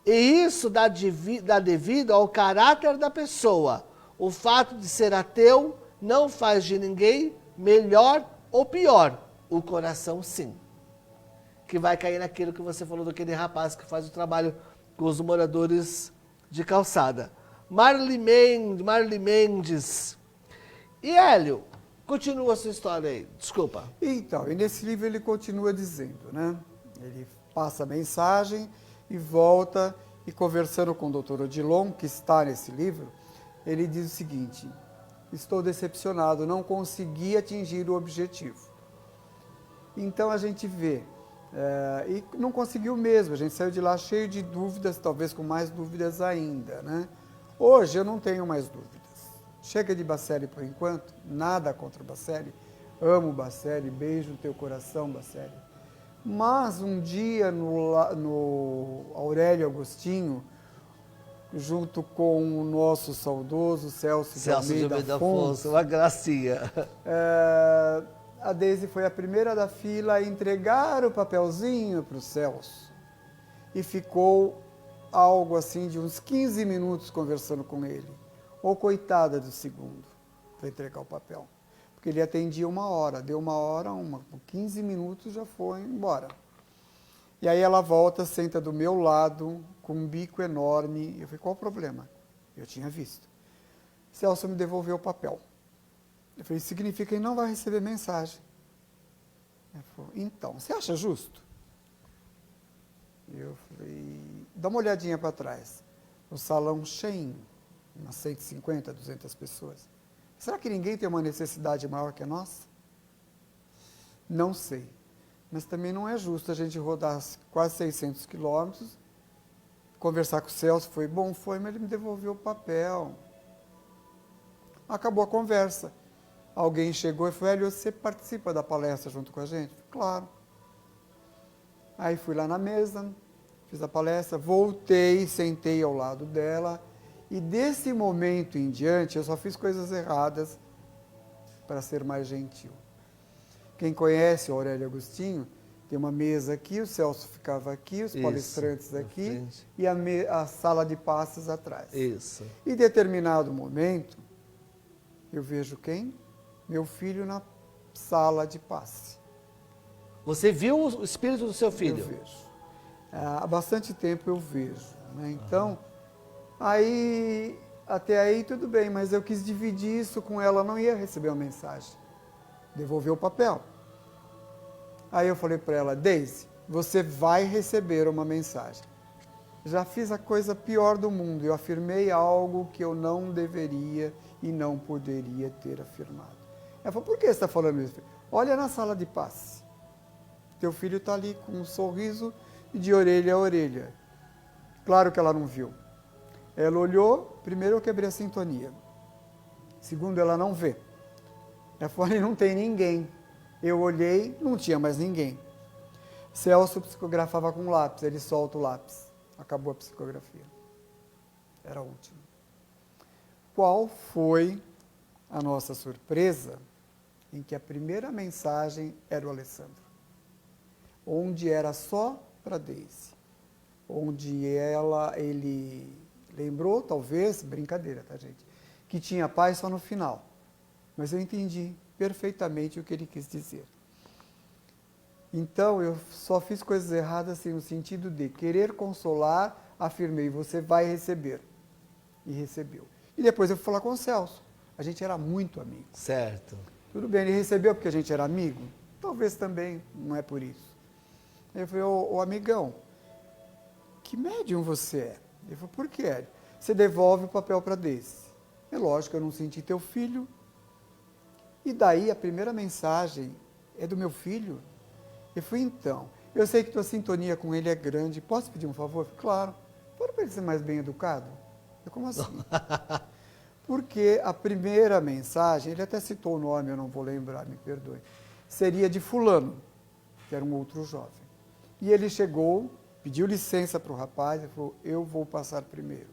E isso dá devido ao caráter da pessoa. O fato de ser ateu não faz de ninguém melhor ou pior. O coração, sim. Que vai cair naquilo que você falou daquele rapaz que faz o trabalho com os moradores de calçada. Marli Mendes. E Hélio, continua a sua história aí. Desculpa. Então, e nesse livro ele continua dizendo, né? Ele passa a mensagem e volta, e conversando com o Dr. Odilon, que está nesse livro, ele diz o seguinte, estou decepcionado, não consegui atingir o objetivo. Então a gente vê, e não conseguiu mesmo, a gente saiu de lá cheio de dúvidas, talvez com mais dúvidas ainda, né? Hoje eu não tenho mais dúvidas. Chega de Bacelli por enquanto, nada contra o Bacelli, amo o Bacelli, beijo no teu coração, Bacelli. Mas um dia no Aurélio Agostinho, junto com o nosso saudoso Celso de Almeida Afonso, uma gracinha. A Deise foi a primeira da fila a entregar o papelzinho para o Celso. E ficou algo assim de uns 15 minutos conversando com ele. Ou coitada do segundo, para entregar o papel. Porque ele atendia 1 hora, deu 1 hora, 15 minutos já foi embora. E aí ela volta, senta do meu lado, com um bico enorme. Eu falei, qual o problema? Eu tinha visto. Celso me devolveu o papel. Eu falei, significa que ele não vai receber mensagem. Ele falou, então, você acha justo? Eu falei, dá uma olhadinha para trás. O salão cheio, umas 150, 200 pessoas. Será que ninguém tem uma necessidade maior que a nossa? Não sei. Mas também não é justo a gente rodar quase 600 quilômetros, conversar com o Celso, foi bom, foi, mas ele me devolveu o papel. Acabou a conversa. Alguém chegou e falou, Hélio, você participa da palestra junto com a gente? Falei, claro. Aí fui lá na mesa, fiz a palestra, voltei, sentei ao lado dela, e desse momento em diante, eu só fiz coisas erradas para ser mais gentil. Quem conhece o Aurélio Agostinho, tem uma mesa aqui, o Celso ficava aqui, os palestrantes aqui, e a sala de passes atrás. Isso. Em determinado momento, eu vejo quem? Meu filho na sala de passe. Você viu o espírito do seu filho? Eu vejo. Há bastante tempo eu vejo. Né? Então, aí, até aí tudo bem, mas eu quis dividir isso com ela, não ia receber uma mensagem. Devolveu o papel. Aí eu falei para ela, Deise, você vai receber uma mensagem. Já fiz a coisa pior do mundo, eu afirmei algo que eu não deveria e não poderia ter afirmado. Ela falou, por que você está falando isso? Olha na sala de passe. Teu filho está ali com um sorriso de orelha a orelha. Claro que ela não viu. Ela olhou, primeiro eu quebrei a sintonia. Segundo, ela não vê. Ela falou, ali não tem ninguém. Eu olhei, não tinha mais ninguém. Celso psicografava com lápis, ele solta o lápis. Acabou a psicografia. Era a última. Qual foi a nossa surpresa em que a primeira mensagem era o Alessandro? Onde era só para Deise. Onde ele lembrou, talvez, brincadeira, tá, gente? Que tinha paz só no final. Mas eu entendi perfeitamente o que ele quis dizer. Então, eu só fiz coisas erradas assim, no sentido de querer consolar, afirmei, você vai receber. E recebeu. E depois eu fui falar com o Celso. A gente era muito amigo. Certo. Tudo bem, ele recebeu porque a gente era amigo? Talvez também, não é por isso. Eu falei, ô amigão, que médium você é? Ele falou, por que, Hélio? Você devolve o papel para Desse. É lógico, eu não senti teu filho. E daí a primeira mensagem é do meu filho. Eu falei, então, eu sei que tua sintonia com ele é grande, posso pedir um favor? Eu falei, claro. Pode para ele ser mais bem educado? Eu, como assim? Porque a primeira mensagem, ele até citou o nome, eu não vou lembrar, me perdoe, seria de fulano, que era um outro jovem. E ele chegou, pediu licença para o rapaz, e falou, eu vou passar primeiro.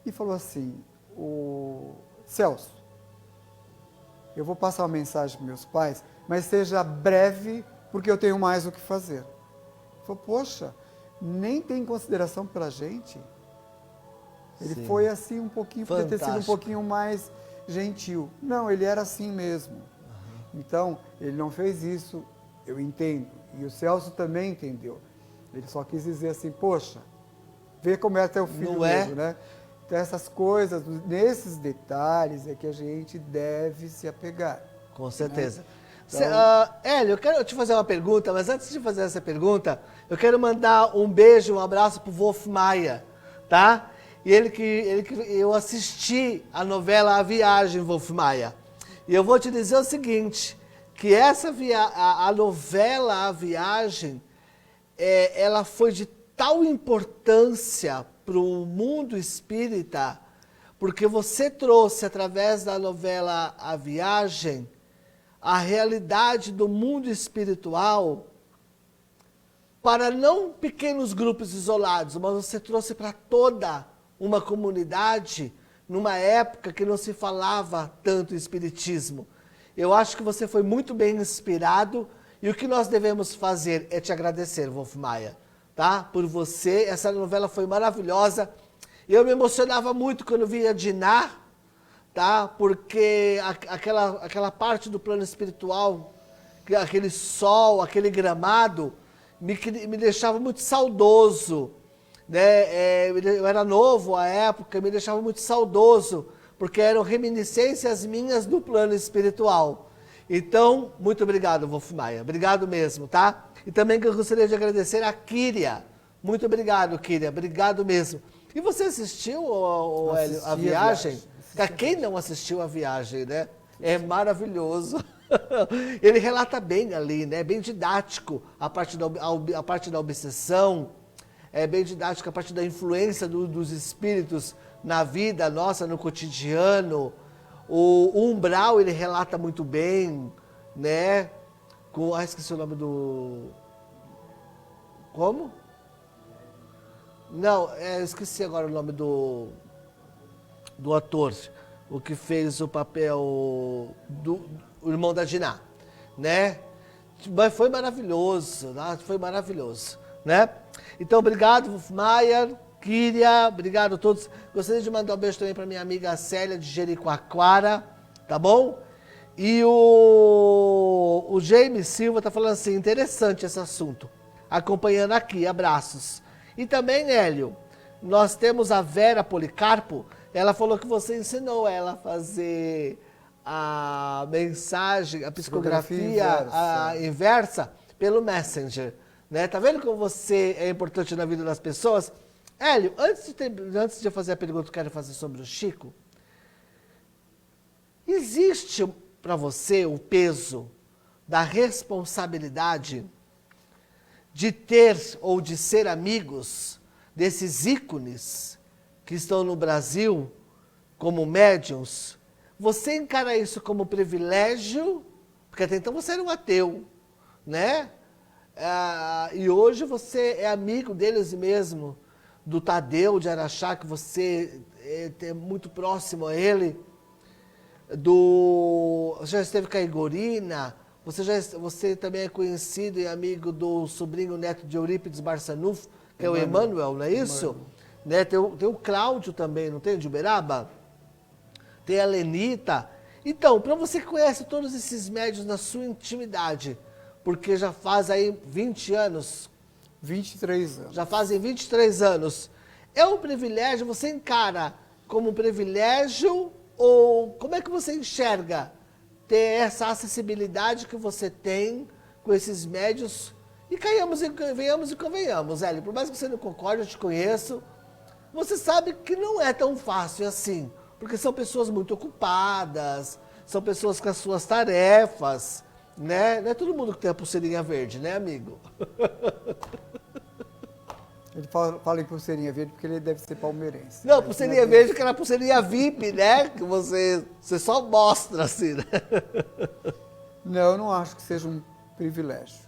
E falou assim, o Celso, eu vou passar uma mensagem para meus pais, mas seja breve, porque eu tenho mais o que fazer. Ele falou, poxa, nem tem consideração pela gente. Ele Sim. foi assim um pouquinho, podia ter sido um Fantástico. pouquinho mais gentil. Não, ele era assim mesmo. Então, ele não fez isso, eu entendo. E o Celso também entendeu. Ele só quis dizer assim, poxa, vê como é teu filho Não é? mesmo, né? Então, essas coisas, nesses detalhes é que a gente deve se apegar. Com certeza. Então- Hélio, eu quero te fazer uma pergunta, mas antes de fazer essa pergunta, eu quero mandar um beijo, um abraço pro Wolf Maia, tá? E eu assisti a novela A Viagem, Wolf Maia. E eu vou te dizer o seguinte, que a novela A Viagem, ela foi de tal importância para o mundo espírita, porque você trouxe, através da novela A Viagem, a realidade do mundo espiritual para não pequenos grupos isolados, mas você trouxe para toda uma comunidade numa época que não se falava tanto espiritismo. Eu acho que você foi muito bem inspirado e o que nós devemos fazer é te agradecer, Wolf Maia, tá? Por você, essa novela foi maravilhosa. Eu me emocionava muito quando via Diná, tá? Porque aquela parte do plano espiritual, aquele sol, aquele gramado, me deixava muito saudoso, né? Eu era novo à época, me deixava muito saudoso, porque eram reminiscências minhas do plano espiritual. Então, muito obrigado, Wolf Maia, obrigado mesmo, tá? E também que eu gostaria de agradecer a Kíria. Muito obrigado, Kíria, obrigado mesmo. E você assistiu, Hélio, a Viagem? Para quem não assistiu a Viagem, né? É maravilhoso. Ele relata bem ali, né? Bem didático a parte da obsessão, é bem didático a parte da influência dos espíritos na vida nossa, no cotidiano. O umbral ele relata muito bem, né? Esqueci o nome do... Como? Não, esqueci agora o nome do ator, o que fez o papel do irmão da Diná, né? Mas foi maravilhoso, né? Foi maravilhoso, né? Então, obrigado, Wolf Maia, Kíria, obrigado a todos. Gostaria de mandar um beijo também para minha amiga Célia de Jericoacoara, tá bom? E o James Silva tá falando assim, interessante esse assunto, acompanhando aqui, abraços. E também, Hélio, nós temos a Vera Policarpo, ela falou que você ensinou ela a fazer a mensagem, a psicografia inversa pelo Messenger, né? Tá vendo como você é importante na vida das pessoas? Hélio, antes de eu fazer a pergunta que eu quero fazer sobre o Chico, existe para você o peso da responsabilidade de ter ou de ser amigos desses ícones que estão no Brasil como médiuns? Você encara isso como privilégio? Porque até então você era um ateu, né? E hoje você é amigo deles mesmo, do Tadeu de Araxá, que você é muito próximo a ele, já esteve com a Igorina, você também é conhecido e amigo do sobrinho neto de Eurípides Barçanufo, que é o Emmanuel, não é isso? Né? Tem o Cláudio também, não tem, de Uberaba? Tem a Lenita. Então, para você que conhece todos esses médiuns na sua intimidade, porque já faz aí 20 anos, 23 anos. já fazem 23 anos. É um privilégio, você encara como um privilégio ou como é que você enxerga ter essa acessibilidade que você tem com esses médios? E venhamos e convenhamos, Hélio, por mais que você não concorde, eu te conheço, você sabe que não é tão fácil assim, porque são pessoas muito ocupadas, são pessoas com as suas tarefas, né? Não é todo mundo que tem a pulseirinha verde, né, amigo? Ele fala em pulseirinha verde porque ele deve ser palmeirense. Não, pulseirinha verde, que era pulseirinha VIP, né? Que você só mostra assim, né? Não, eu não acho que seja um privilégio.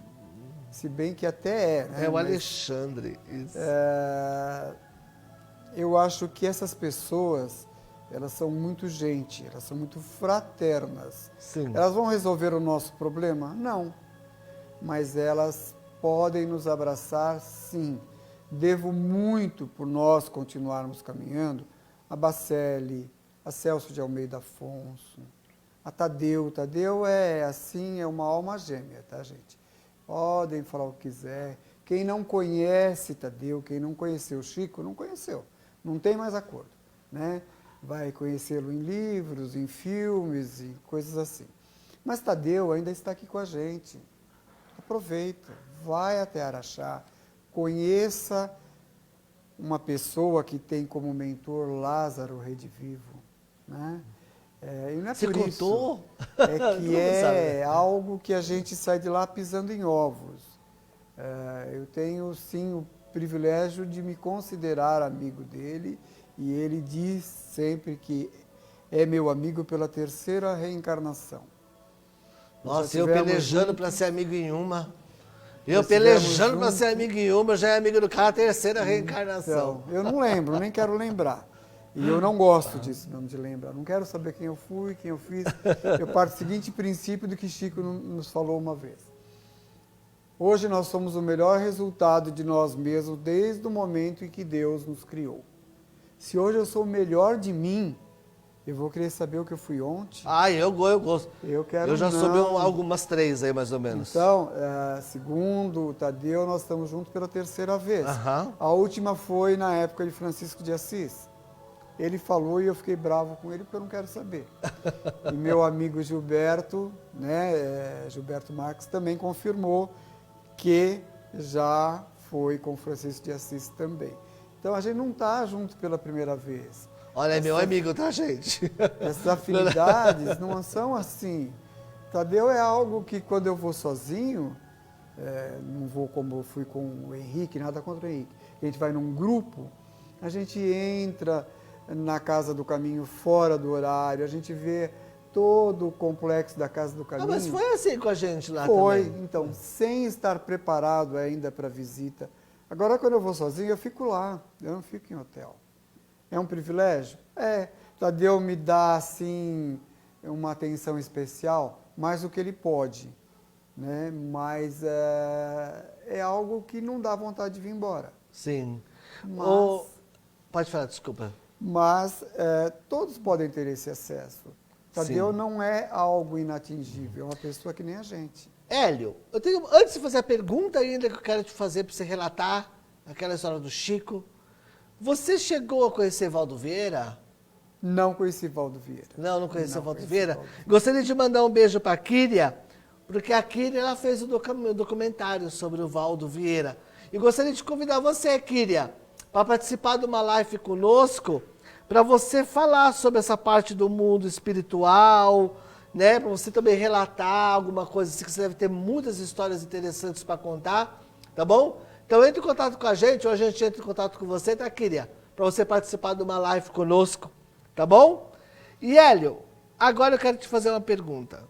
Se bem que até é, né? É o Mas, Alexandre. Isso. eu acho que essas pessoas, elas são muito gente, elas são muito fraternas. Sim. Elas vão resolver o nosso problema? Não. Mas elas podem nos abraçar, sim. Devo muito por nós continuarmos caminhando a Bacelli, a Celso de Almeida Afonso, a Tadeu. Tadeu é assim, é uma alma gêmea, tá, gente? Podem falar o que quiser. Quem não conhece Tadeu, quem não conheceu Chico, não conheceu. Não tem mais acordo, né? Vai conhecê-lo em livros, em filmes e coisas assim. Mas Tadeu ainda está aqui com a gente. Aproveita, vai até Araxá, conheça uma pessoa que tem como mentor Lázaro Redivivo, né? E não é Você por contou? isso, é que Não é sabe. algo que a gente sai de lá pisando em ovos. Eu tenho, sim, o privilégio de me considerar amigo dele e ele diz sempre que é meu amigo pela terceira reencarnação. Nossa, eu pelejando para ser amigo em uma. Eu Nós tivemos pelejando para ser juntos. amigo em uma, já é amigo do cara, a terceira reencarnação. Então, eu não lembro, nem quero lembrar. E eu não gosto disso mesmo, de lembrar. Não quero saber quem eu fui, quem eu fiz. Eu parto do seguinte princípio do que Chico nos falou uma vez. Hoje nós somos o melhor resultado de nós mesmos desde o momento em que Deus nos criou. Se hoje eu sou o melhor de mim, eu vou querer saber o que eu fui ontem. Ah, eu gosto. Eu quero Eu já não. soube algumas 3 aí, mais ou menos. Então, segundo o Tadeu, nós estamos juntos pela terceira vez. Aham. A última foi na época de Francisco de Assis. Ele falou e eu fiquei bravo com ele porque eu não quero saber. E meu amigo Gilberto, né, Gilberto Marques, também confirmou que já foi com Francisco de Assis também. Então, a gente não está junto pela primeira vez. Olha, é meu amigo, tá, gente? Essas afinidades não são assim. Tadeu é algo que quando eu vou sozinho, não vou como eu fui com o Henrique, nada contra o Henrique. A gente vai num grupo, a gente entra na Casa do Caminho fora do horário, a gente vê todo o complexo da Casa do Caminho. Mas foi assim com a gente lá Foi, também. então, sem estar preparado ainda para a visita. Agora, quando eu vou sozinho, eu fico lá, eu não fico em hotel. É um privilégio? É. Tadeu me dá, assim, uma atenção especial, mais do que ele pode, né? Mas é algo que não dá vontade de vir embora. Sim. Mas, Pode falar, desculpa. mas todos podem ter esse acesso. Tadeu Sim. não é algo inatingível, é uma pessoa que nem a gente. Hélio, antes de fazer a pergunta ainda que eu quero te fazer para você relatar aquela história do Chico, você chegou a conhecer Valdo Vieira? Não conheci Valdo Vieira. Não conheceu Valdo conheci Vieira? Valdo Vieira. Gostaria de mandar um beijo para a Kíria, porque a Kíria ela fez um documentário sobre o Valdo Vieira. E gostaria de convidar você, Kíria, para participar de uma live conosco, para você falar sobre essa parte do mundo espiritual, né? Para você também relatar alguma coisa assim, que você deve ter muitas histórias interessantes para contar, tá bom? Então entre em contato com a gente, ou a gente entra em contato com você, tá, Kíria? Para você participar de uma live conosco, tá bom? E Hélio, agora eu quero te fazer uma pergunta.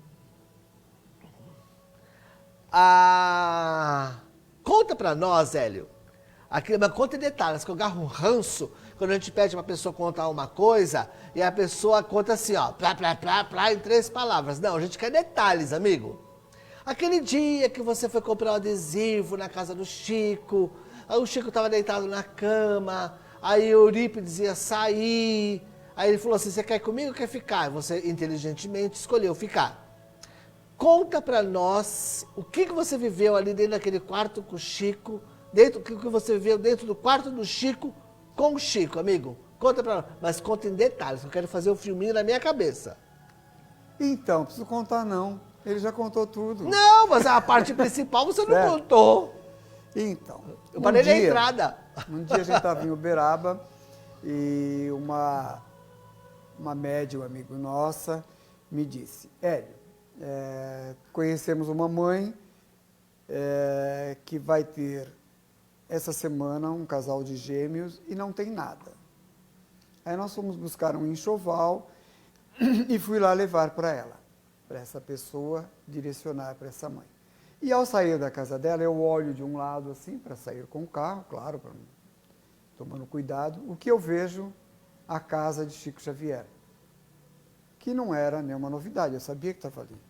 Conta para nós, Hélio. Aqui, mas conta em detalhes, que eu agarro um ranço quando a gente pede para a pessoa contar uma coisa e a pessoa conta assim, ó, em 3 palavras. Não, a gente quer detalhes, amigo. Aquele dia que você foi comprar um adesivo na casa do Chico, aí o Chico estava deitado na cama, aí Eurípides ia sair, aí ele falou assim, você quer ir comigo ou quer ficar? E você inteligentemente escolheu ficar. Conta para nós o que você viveu ali dentro daquele quarto com o Chico, o que você viveu dentro do quarto do Chico com o Chico, amigo. Conta para nós, mas conta em detalhes, eu quero fazer um filminho na minha cabeça. Então, preciso contar não. Ele já contou tudo. Não, mas a parte principal você não Certo. contou. Então, Eu parei na entrada. Um dia a gente estava em Uberaba e uma médium, amigo nossa, me disse, Hélio, conhecemos uma mãe que vai ter essa semana um casal de gêmeos e não tem nada. Aí nós fomos buscar um enxoval e fui lá levar para ela, para essa pessoa direcionar para essa mãe. E ao sair da casa dela, eu olho de um lado assim, para sair com o carro, claro, tomando cuidado. O que eu vejo? A casa de Chico Xavier, que não era nenhuma novidade, eu sabia que estava ali.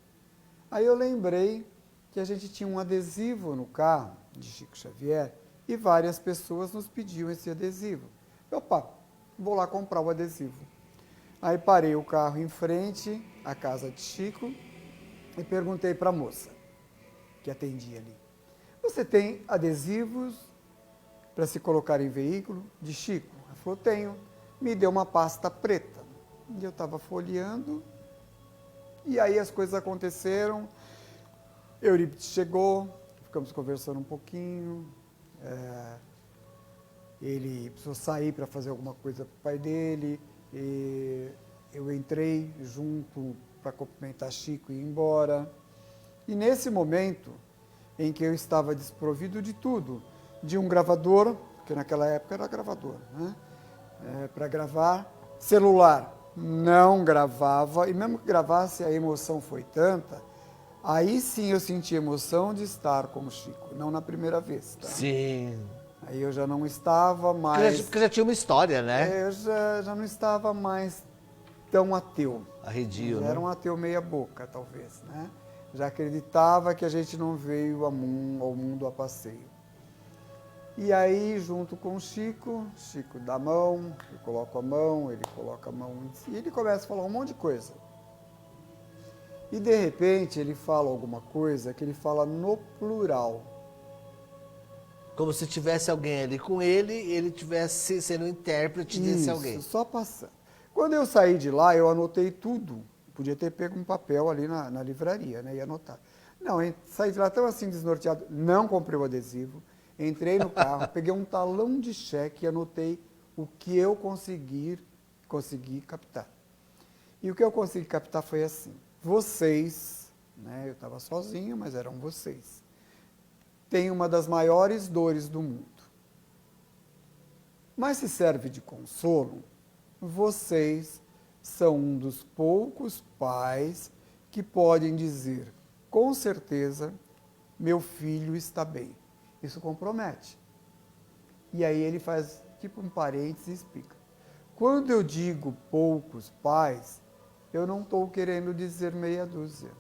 Aí eu lembrei que a gente tinha um adesivo no carro de Chico Xavier e várias pessoas nos pediam esse adesivo. Opa, vou lá comprar o adesivo. Aí parei o carro em frente à casa de Chico e perguntei para a moça que atendia ali. Você tem adesivos para se colocar em veículo de Chico? Ela falou, tenho. Me deu uma pasta preta. E eu estava folheando, e aí as coisas aconteceram. Eurípides chegou, ficamos conversando um pouquinho. Ele precisou sair para fazer alguma coisa para o pai dele. E eu entrei junto para cumprimentar Chico e ir embora. E nesse momento em que eu estava desprovido de tudo, de um gravador, porque naquela época era gravador, né? Para gravar, celular não gravava, e mesmo que gravasse a emoção foi tanta, aí sim eu senti emoção de estar com o Chico, não na primeira vez. Tá? Sim. Aí eu já não estava mais... Porque já tinha uma história, né? Eu já não estava mais tão ateu. Arredio, né? Era um ateu meia boca, talvez, né? Já acreditava que a gente não veio ao mundo a passeio. E aí, junto com o Chico dá a mão, eu coloco a mão, ele coloca a mão, e ele começa a falar um monte de coisa. E, de repente, ele fala alguma coisa que ele fala no plural. Como se tivesse alguém ali com ele tivesse sendo intérprete desse alguém. Isso, só passando. Quando eu saí de lá, eu anotei tudo. Podia ter pego um papel ali na livraria, né, e anotar. Não, saí de lá tão assim desnorteado, não comprei o adesivo, entrei no carro, peguei um talão de cheque e anotei o que eu consegui captar. E o que eu consegui captar foi assim, vocês, né, eu estava sozinho, mas eram vocês, têm uma das maiores dores do mundo. Mas se serve de consolo, vocês são um dos poucos pais que podem dizer, com certeza, meu filho está bem. Isso compromete. E aí ele faz tipo um parênteses e explica. Quando eu digo poucos pais, eu não estou querendo dizer meia dúzia.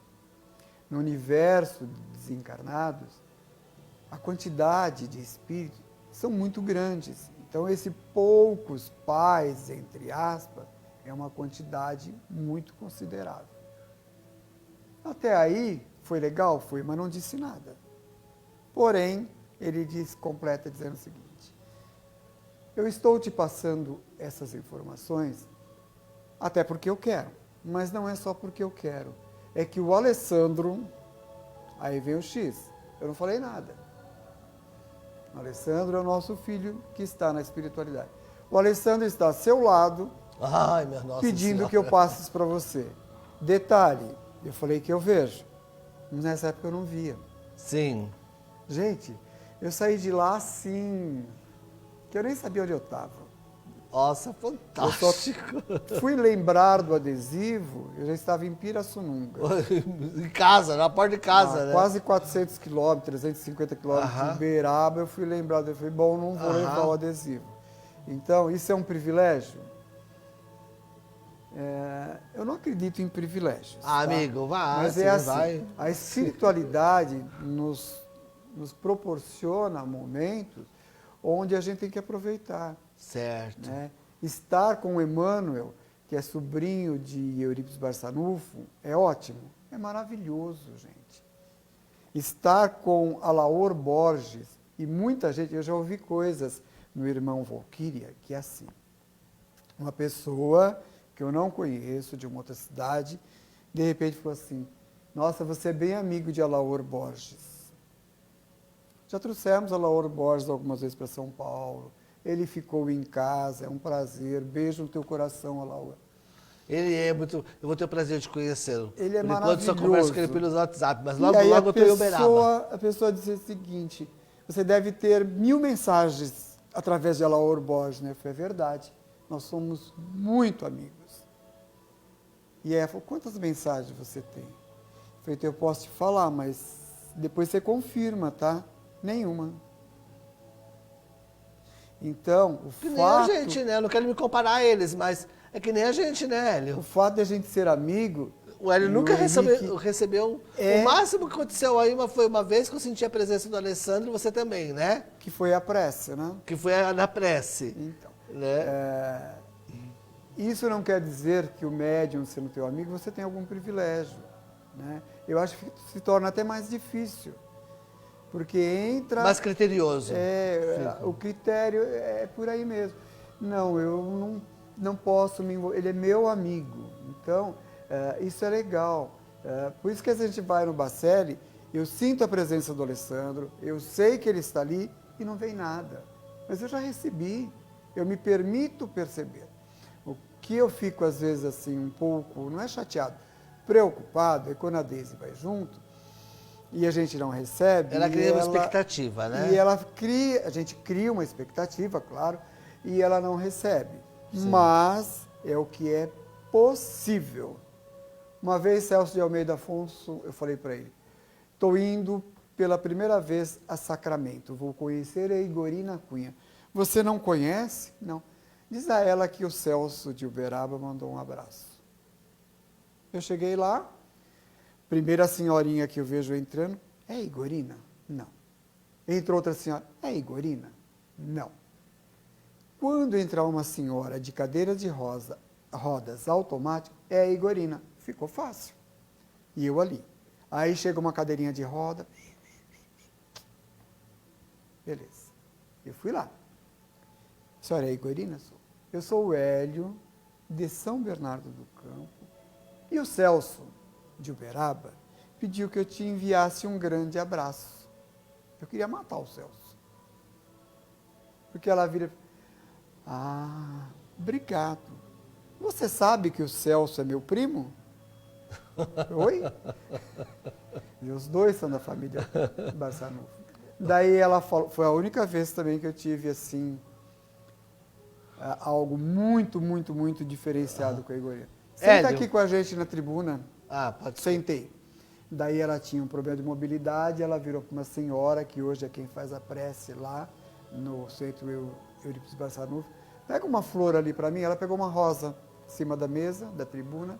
No universo de desencarnados, a quantidade de espíritos são muito grandes. Então, esse poucos pais, entre aspas, é uma quantidade muito considerável. Até aí, foi legal? Foi, mas não disse nada. Porém, ele completa dizendo o seguinte, eu estou te passando essas informações até porque eu quero, mas não é só porque eu quero. É que o Alessandro, aí vem o X, eu não falei nada. O Alessandro é o nosso filho que está na espiritualidade. O Alessandro está ao seu lado, Ai, minha Nossa pedindo Senhora. que eu passe isso para você. Detalhe, eu falei que eu vejo, mas nessa época eu não via. Sim. Gente, eu saí de lá assim, que eu nem sabia onde eu estava. Nossa, fantástico. Fui lembrar do adesivo, eu já estava em Pirassununga. Em casa, na porta de casa, né? Quase 400 quilômetros, 350 quilômetros de Uberaba, eu fui lembrado, eu falei, bom, não vou levar o adesivo. Então, isso é um privilégio? Eu não acredito em privilégios. Ah, tá? amigo, vai. Mas assim, é assim, vai. a espiritualidade nos proporciona momentos onde a gente tem que aproveitar. Certo. Né? Estar com o Emmanuel, que é sobrinho de Eurípides Barçanufo, é ótimo. É maravilhoso, gente. Estar com Alaor Borges e muita gente, eu já ouvi coisas no irmão Valquíria, que é assim. Uma pessoa que eu não conheço, de uma outra cidade, de repente falou assim, nossa, você é bem amigo de Alaor Borges. Já trouxemos Alaor Borges algumas vezes para São Paulo. Ele ficou em casa, é um prazer. Beijo no teu coração, Alaor. Ele é muito... Eu vou ter o prazer de conhecê-lo. Ele é Por maravilhoso. enquanto só converso com ele pelo WhatsApp, mas E logo, aí logo eu estou em Uberaba. a pessoa disse o seguinte, você deve ter 1000 mensagens através de Alaor Borges, né? Eu falei, é verdade, nós somos muito amigos. E ela falou, quantas mensagens você tem? Eu falei, eu posso te falar, mas depois você confirma, tá? Nenhuma. Então, o Que fato... nem a gente, né? Eu não quero me comparar a eles, mas é que nem a gente, né, Hélio? O fato de a gente ser amigo... O Hélio nunca Henrique recebeu... é- O máximo que aconteceu aí foi uma vez que eu senti a presença do Alessandro, e você também, né? Que foi a prece, né? Que foi na prece. Então, Né? isso não quer dizer que o médium sendo teu amigo, você tem algum privilégio, né? Eu acho que se torna até mais difícil. Porque entra... Mais criterioso. o critério é por aí mesmo. Não, eu não posso me envolver. Ele é meu amigo. Então, isso é legal. Por isso que a gente vai no Bacelli, eu sinto a presença do Alessandro, eu sei que ele está ali e não vem nada. Mas eu já recebi. Eu me permito perceber. O que eu fico, às vezes, assim, um pouco, não é chateado, preocupado, é quando a Deise vai junto, e a gente não recebe. Ela cria uma expectativa, né? E a gente cria uma expectativa, claro, e ela não recebe. Sim. Mas é o que é possível. Uma vez, Celso de Almeida Afonso, eu falei para ele, estou indo pela primeira vez a Sacramento, vou conhecer a Igorina Cunha. Você não conhece? Não. Diz a ela que o Celso de Uberaba mandou um abraço. Eu cheguei lá, primeira senhorinha que eu vejo entrando, é Igorina? Não. Entrou outra senhora, é Igorina? Não. Quando entrar uma senhora de cadeira de rodas automáticas, é a Igorina. Ficou fácil. E eu ali. Aí chega uma cadeirinha de roda. Beleza. Eu fui lá. A senhora é Igorina? Eu sou o Hélio, de São Bernardo do Campo. E o Celso, de Uberaba, pediu que eu te enviasse um grande abraço. Eu queria matar o Celso. Porque ela vira... Ah, obrigado. Você sabe que o Celso é meu primo? Oi? E os dois são da família Barçanufo. Daí ela falou, foi a única vez também que eu tive, assim, algo muito, muito, muito diferenciado com a Igorina. Senta aqui com a gente na tribuna. Ah, pode ser. Sentei. Daí ela tinha um problema de mobilidade, ela virou para uma senhora, que hoje é quem faz a prece lá, no centro Eurípides Barçanufo. Pega uma flor ali para mim, ela pegou uma rosa em cima da mesa, da tribuna,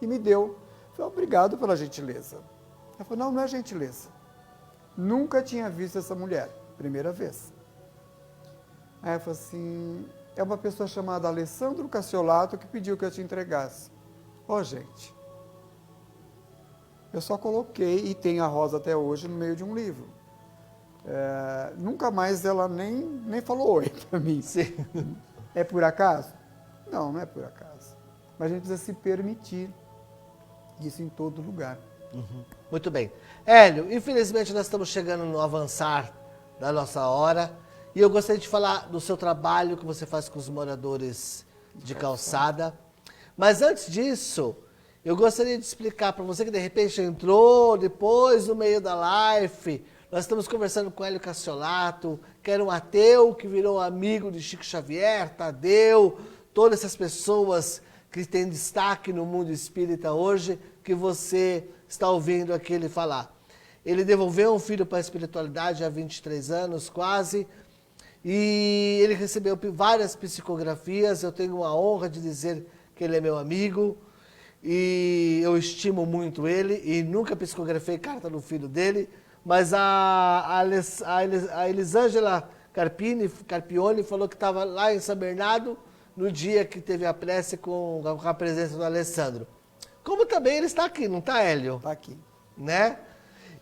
e me deu. Eu falei, obrigado pela gentileza. Ela falou, não é gentileza. Nunca tinha visto essa mulher, primeira vez. Aí eu falei assim, é uma pessoa chamada Alessandro Cassiolato que pediu que eu te entregasse. Gente, eu só coloquei, e tem a rosa até hoje, no meio de um livro. Nunca mais ela nem falou oi para mim. Sim. É por acaso? Não, não é por acaso. Mas a gente precisa se permitir isso em todo lugar. Uhum. Muito bem. Hélio, infelizmente nós estamos chegando no avançar da nossa hora e eu gostaria de falar do seu trabalho que você faz com os moradores de calçada. Mas antes disso, eu gostaria de explicar para você que de repente entrou depois no meio da live. Nós estamos conversando com Hélio Cassiolato, que era um ateu que virou amigo de Chico Xavier, Tadeu, todas essas pessoas que têm destaque no mundo espírita hoje, que você está ouvindo aqui ele falar. Ele devolveu um filho para a espiritualidade há 23 anos, quase, e ele recebeu várias psicografias. Eu tenho a honra de dizer que ele é meu amigo, e eu estimo muito ele, e nunca psicografei carta no filho dele, mas a Elisângela Carpione falou que estava lá em São Bernardo no dia que teve a prece com a presença do Alessandro. Como também ele está aqui, não está, Hélio? Está aqui. Né?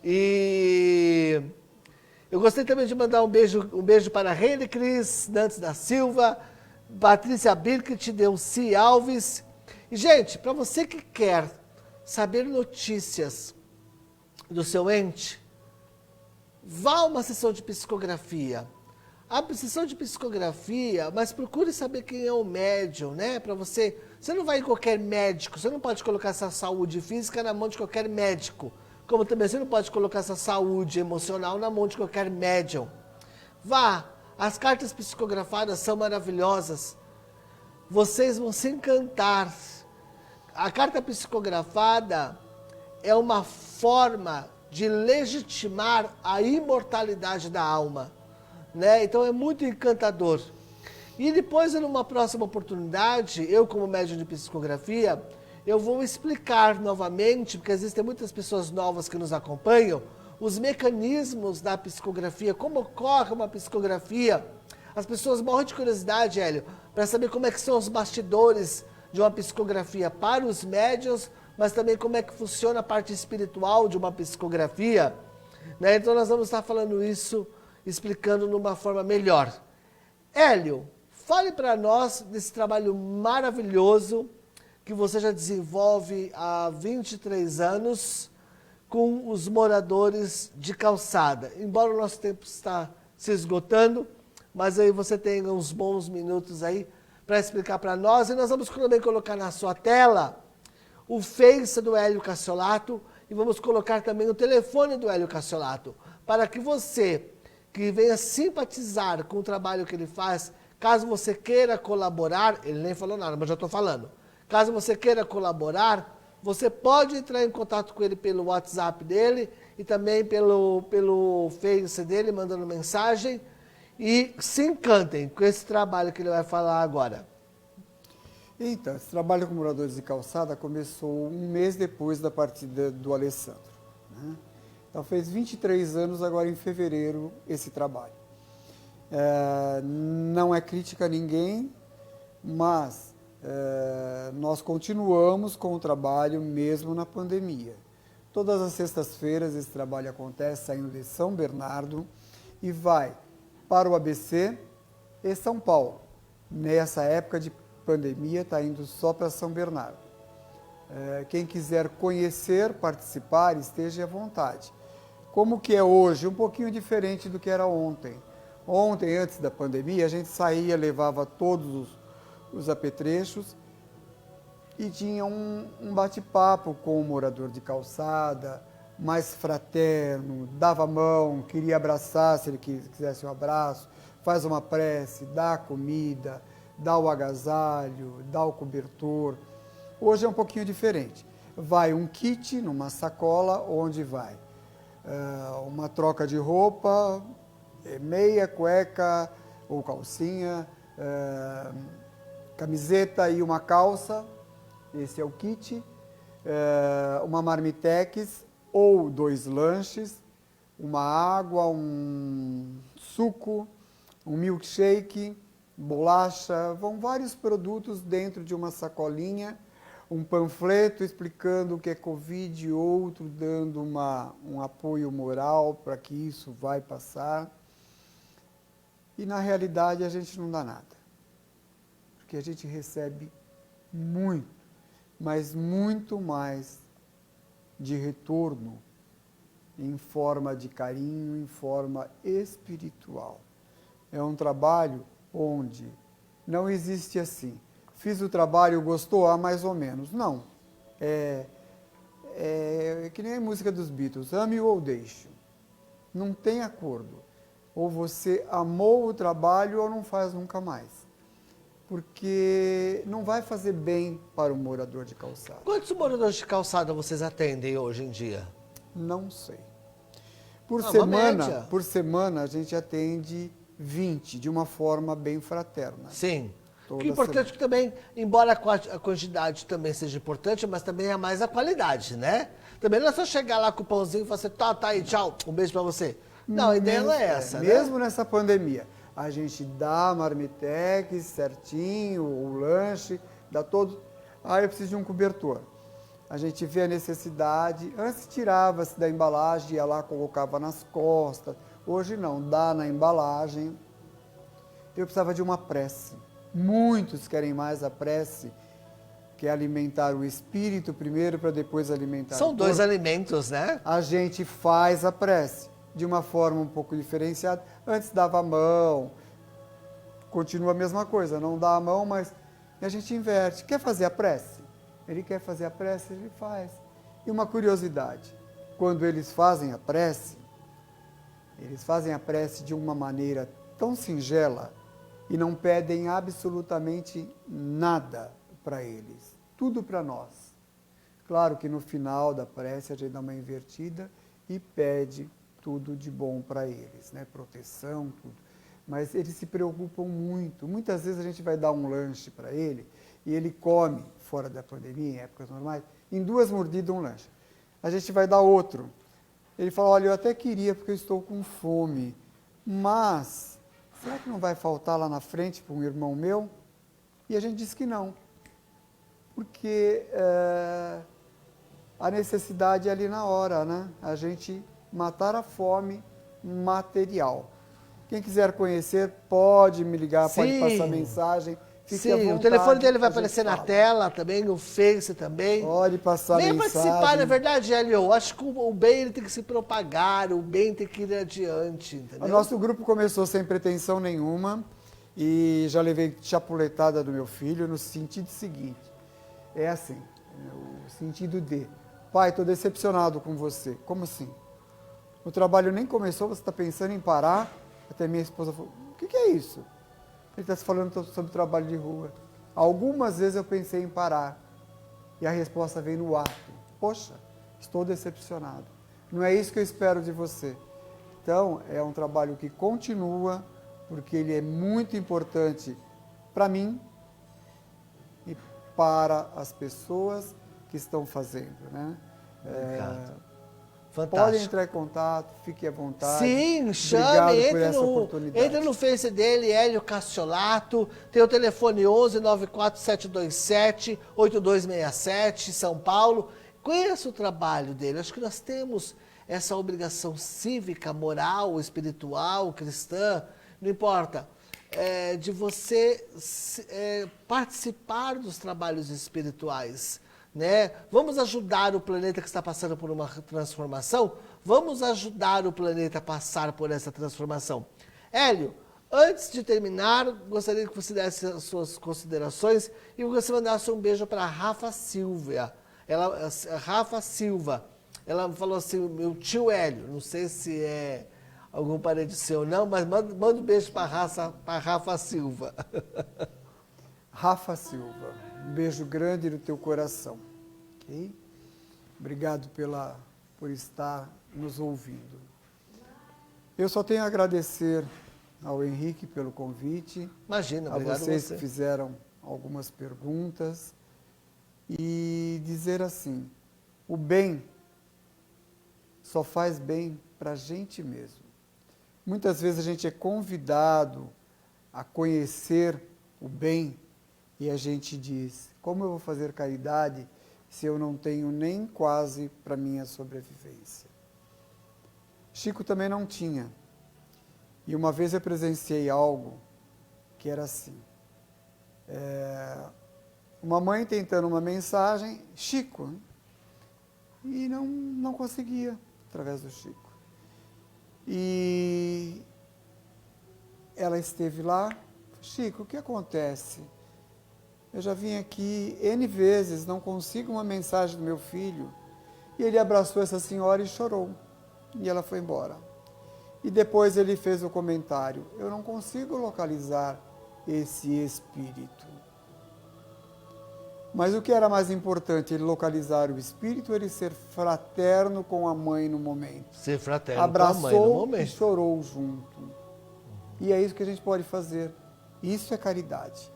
E eu gostaria também de mandar um beijo para Reine Cris, Nantes da Silva, Patrícia Birkett, Delci Alves. E, gente, para você que quer saber notícias do seu ente, vá a uma sessão de psicografia. A sessão de psicografia, mas procure saber quem é o médium, né? Para você não vai em qualquer médico, você não pode colocar essa saúde física na mão de qualquer médico. Como também você não pode colocar essa saúde emocional na mão de qualquer médium. Vá, as cartas psicografadas são maravilhosas. Vocês vão se encantar. A carta psicografada é uma forma de legitimar a imortalidade da alma, né? Então é muito encantador. E depois, numa próxima oportunidade, eu como médium de psicografia, eu vou explicar novamente, porque existem muitas pessoas novas que nos acompanham, os mecanismos da psicografia, como ocorre uma psicografia. As pessoas morrem de curiosidade, Hélio, para saber como é que são os bastidores de uma psicografia para os médiuns, mas também como é que funciona a parte espiritual de uma psicografia, né? Então nós vamos estar falando isso, explicando numa forma melhor. Hélio, fale para nós desse trabalho maravilhoso que você já desenvolve há 23 anos com os moradores de calçada. Embora o nosso tempo está se esgotando, mas aí você tem uns bons minutos aí para explicar para nós. E nós vamos também colocar na sua tela o Face do Hélio Cassiolato e vamos colocar também o telefone do Hélio Cassiolato, para que você que venha simpatizar com o trabalho que ele faz, caso você queira colaborar, ele nem falou nada, mas já estou falando. Caso você queira colaborar, você pode entrar em contato com ele pelo WhatsApp dele e também pelo Face dele, mandando mensagem. E se encantem com esse trabalho que ele vai falar agora. Então, esse trabalho com moradores de calçada começou um mês depois da partida do Alessandro, né? Então, fez 23 anos agora em fevereiro esse trabalho. Não é crítica a ninguém, mas nós continuamos com o trabalho mesmo na pandemia. Todas as sextas-feiras esse trabalho acontece saindo de São Bernardo e vai para o ABC e São Paulo. Nessa época de pandemia está indo só para São Bernardo. Quem quiser conhecer, participar, esteja à vontade. Como que é hoje? Um pouquinho diferente do que era ontem. Ontem, antes da pandemia, a gente saía, levava todos os apetrechos e tinha um bate-papo com o morador de calçada, mais fraterno, dava a mão, queria abraçar se ele quisesse um abraço, faz uma prece, dá a comida, dá o agasalho, dá o cobertor. Hoje é um pouquinho diferente. Vai um kit numa sacola onde vai uma troca de roupa, meia, cueca ou calcinha, camiseta e uma calça, esse é o kit, uma marmitex ou 2 lanches, uma água, um suco, um milkshake, bolacha, vão vários produtos dentro de uma sacolinha, um panfleto explicando o que é Covid, outro dando um apoio moral para que isso vai passar. E na realidade a gente não dá nada, porque a gente recebe muito, mas muito mais de retorno em forma de carinho, em forma espiritual. É um trabalho onde não existe assim, fiz o trabalho, gostou, mais ou menos. Não, é que nem a música dos Beatles, ame ou deixe. Não tem acordo. Ou você amou o trabalho ou não faz nunca mais. Porque não vai fazer bem para o morador de calçada. Quantos moradores de calçada vocês atendem hoje em dia? Não sei. Média. Por semana a gente atende 20, de uma forma bem fraterna. Sim. Toda O importante é que também, embora a quantidade também seja importante, mas também é mais a qualidade, né? Também não é só chegar lá com o pãozinho e falar assim, tá aí, tchau, um beijo pra você. Não, a ideia não é essa, né? Mesmo nessa pandemia, a gente dá marmitex certinho, o lanche, dá todo... eu preciso de um cobertor. A gente vê a necessidade. Antes tirava-se da embalagem, ia lá, colocava nas costas. Hoje não, dá na embalagem. Eu precisava de uma prece. Muitos querem mais a prece, que é alimentar o espírito primeiro para depois alimentar o corpo. São dois alimentos, né? A gente faz a prece de uma forma um pouco diferenciada. Antes dava a mão, continua a mesma coisa, não dá a mão, mas a gente inverte. Quer fazer a prece? Ele quer fazer a prece, ele faz. E uma curiosidade, quando eles fazem a prece de uma maneira tão singela e não pedem absolutamente nada para eles, tudo para nós. Claro que no final da prece a gente dá uma invertida e pede tudo de bom para eles, né? Proteção, tudo. Mas eles se preocupam muito. Muitas vezes a gente vai dar um lanche para ele e ele come, fora da pandemia, em épocas normais, em 2 mordidas um lanche. A gente vai dar outro. Ele fala, olha, eu até queria porque eu estou com fome, mas será que não vai faltar lá na frente para um irmão meu? E a gente diz que não. Porque a necessidade é ali na hora, né? A gente matar a fome material. Quem quiser conhecer, pode me ligar, Sim. pode passar mensagem. Fique à Sim, vontade, o telefone dele vai a gente aparecer na fala. tela também, no Face também. Pode passar Venha mensagem. participar, na verdade, Hélio. Eu acho que o bem ele tem que se propagar, o bem tem que ir adiante, entendeu? O nosso grupo começou sem pretensão nenhuma e já levei chapuletada do meu filho no sentido seguinte. É assim, o sentido de, pai, estou decepcionado com você. Como assim? O trabalho nem começou, você está pensando em parar? Até minha esposa falou, o que é isso? Ele está se falando sobre trabalho de rua. Algumas vezes eu pensei em parar. E a resposta veio no ato. Poxa, estou decepcionado. Não é isso que eu espero de você. Então, é um trabalho que continua, porque ele é muito importante para mim e para as pessoas que estão fazendo, né? Fantástico. Podem entrar em contato, fique à vontade. Sim, chame, Obrigado por essa oportunidade. entra no Face dele, Hélio Castiolato, tem o telefone 11 94727 8267, São Paulo. Conheça o trabalho dele, acho que nós temos essa obrigação cívica, moral, espiritual, cristã, não importa, de você participar dos trabalhos espirituais. Né? Vamos ajudar o planeta que está passando por uma transformação? Vamos ajudar o planeta a passar por essa transformação. Hélio, antes de terminar, gostaria que você desse as suas considerações e você mandasse um beijo para a Rafa Silva. Rafa Silva, ela falou assim, meu tio Hélio, não sei se é algum parente seu ou não, mas manda um beijo para a Rafa Silva. Rafa Silva, um beijo grande no teu coração, ok? Obrigado por estar nos ouvindo. Eu só tenho a agradecer ao Henrique pelo convite. Imagina, obrigado a vocês que você. fizeram algumas perguntas e dizer assim, o bem só faz bem para a gente mesmo. Muitas vezes a gente é convidado a conhecer o bem e a gente diz, como eu vou fazer caridade se eu não tenho nem quase para minha sobrevivência? Chico também não tinha. E uma vez eu presenciei algo que era assim. Uma mãe tentando uma mensagem, Chico, né? E não conseguia através do Chico. E ela esteve lá, Chico, o que acontece? Eu já vim aqui N vezes, não consigo uma mensagem do meu filho. E ele abraçou essa senhora e chorou. E ela foi embora. E depois ele fez o comentário, eu não consigo localizar esse espírito. Mas o que era mais importante, ele localizar o espírito ou ele ser fraterno com a mãe no momento? Ser fraterno Abraçou com a mãe no momento. e chorou junto. E é isso que a gente pode fazer. Isso é caridade.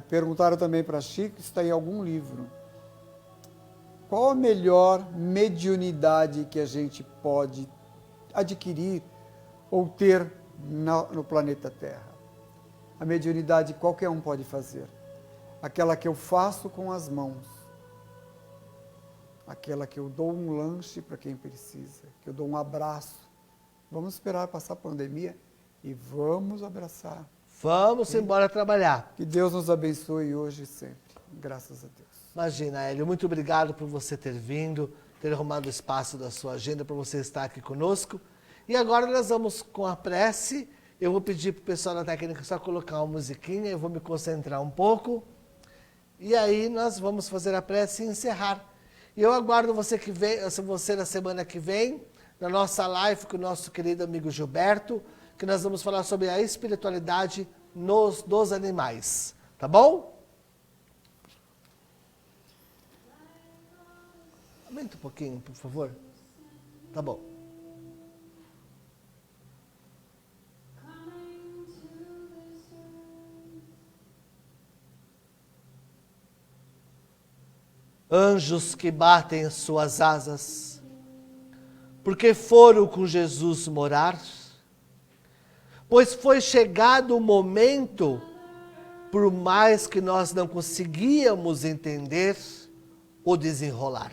Perguntaram também para Chico, está em algum livro. Qual a melhor mediunidade que a gente pode adquirir ou ter no planeta Terra? A mediunidade qualquer um pode fazer. Aquela que eu faço com as mãos. aquela que eu dou um lanche para quem precisa, que eu dou um abraço. Vamos esperar passar a pandemia e vamos abraçar. Vamos embora trabalhar. Que Deus nos abençoe hoje e sempre. Graças a Deus. Imagina, Hélio, muito obrigado por você ter vindo, ter arrumado o espaço da sua agenda para você estar aqui conosco. E agora nós vamos com a prece. Eu vou pedir para o pessoal da técnica só colocar uma musiquinha, eu vou me concentrar um pouco. E aí nós vamos fazer a prece e encerrar. E eu aguardo você na semana que vem, na nossa live com o nosso querido amigo Gilberto, que nós vamos falar sobre a espiritualidade dos animais. Tá bom? Aumenta um pouquinho, por favor. Tá bom. Anjos que batem suas asas, porque foram com Jesus morar, pois foi chegado o momento, por mais que nós não conseguíamos entender, o desenrolar.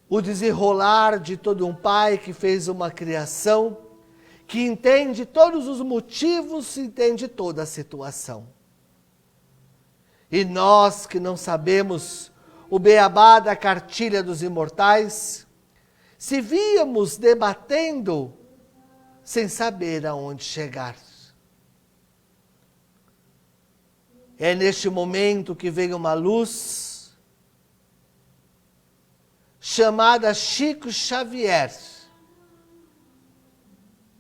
O desenrolar de todo um pai que fez uma criação, que entende todos os motivos, entende toda a situação. E nós que não sabemos o beabá da cartilha dos imortais, se víamos debatendo sem saber aonde chegar. É neste momento que vem uma luz chamada Chico Xavier,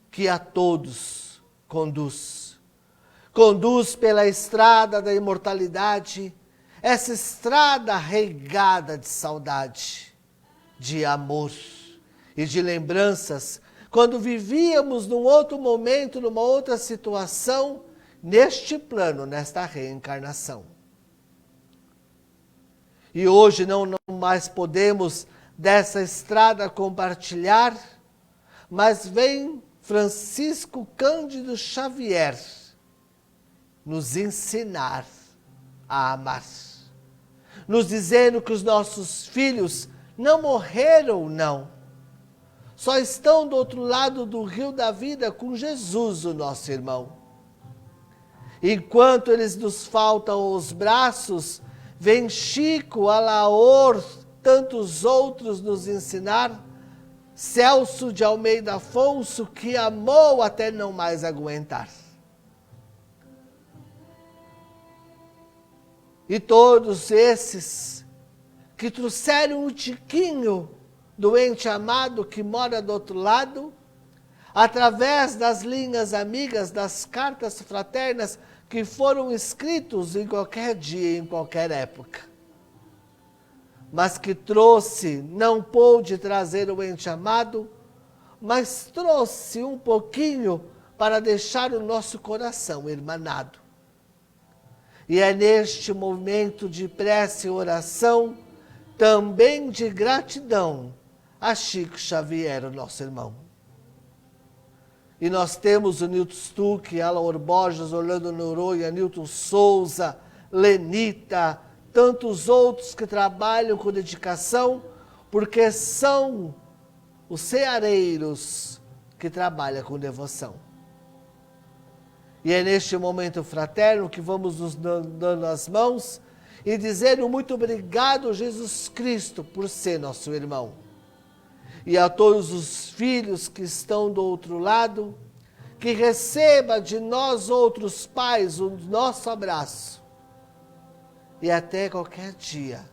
que a todos conduz. Conduz pela estrada da imortalidade, essa estrada regada de saudade, de amor e de lembranças, quando vivíamos num outro momento, numa outra situação, neste plano, nesta reencarnação. E hoje não mais podemos dessa estrada compartilhar, mas vem Francisco Cândido Xavier nos ensinar a amar, nos dizendo que os nossos filhos não morreram, não. Só estão do outro lado do rio da vida com Jesus, o nosso irmão. Enquanto eles nos faltam os braços, vem Chico, Alaor, tantos outros nos ensinar, Celso de Almeida Afonso, que amou até não mais aguentar. E todos esses que trouxeram o tiquinho do ente amado que mora do outro lado, através das linhas amigas, das cartas fraternas que foram escritos em qualquer dia, em qualquer época. Mas que trouxe, não pôde trazer o ente amado, mas trouxe um pouquinho para deixar o nosso coração irmanado. E é neste momento de prece e oração, também de gratidão, a Chico Xavier, o nosso irmão. E nós temos o Nilton Stuck, Alaor Borges, Orlando Noronha, Nilton Souza, Lenita, tantos outros que trabalham com dedicação, porque são os ceareiros que trabalham com devoção. E é neste momento fraterno que vamos nos dando as mãos e dizendo muito obrigado, Jesus Cristo, por ser nosso irmão. E a todos os filhos que estão do outro lado, que receba de nós outros pais o nosso abraço. E até qualquer dia,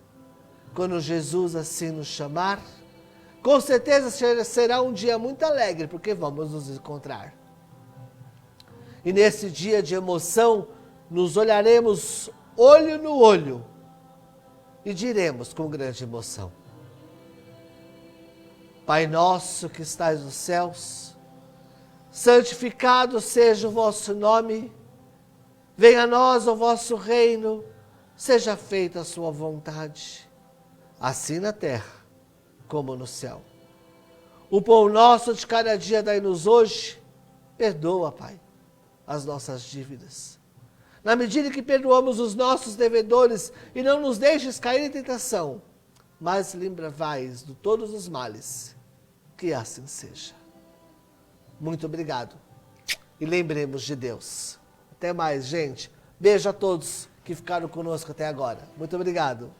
quando Jesus assim nos chamar, com certeza será um dia muito alegre, porque vamos nos encontrar. E nesse dia de emoção, nos olharemos olho no olho e diremos com grande emoção: Pai nosso que estais nos céus, santificado seja o vosso nome, venha a nós o vosso reino, seja feita a sua vontade, assim na terra como no céu. O pão nosso de cada dia dai-nos hoje, perdoa, Pai, as nossas dívidas, na medida que perdoamos os nossos devedores, e não nos deixes cair em tentação, mas livrai-nos de todos os males. Que assim seja. Muito obrigado. E lembremos de Deus. Até mais, gente. Beijo a todos que ficaram conosco até agora. Muito obrigado.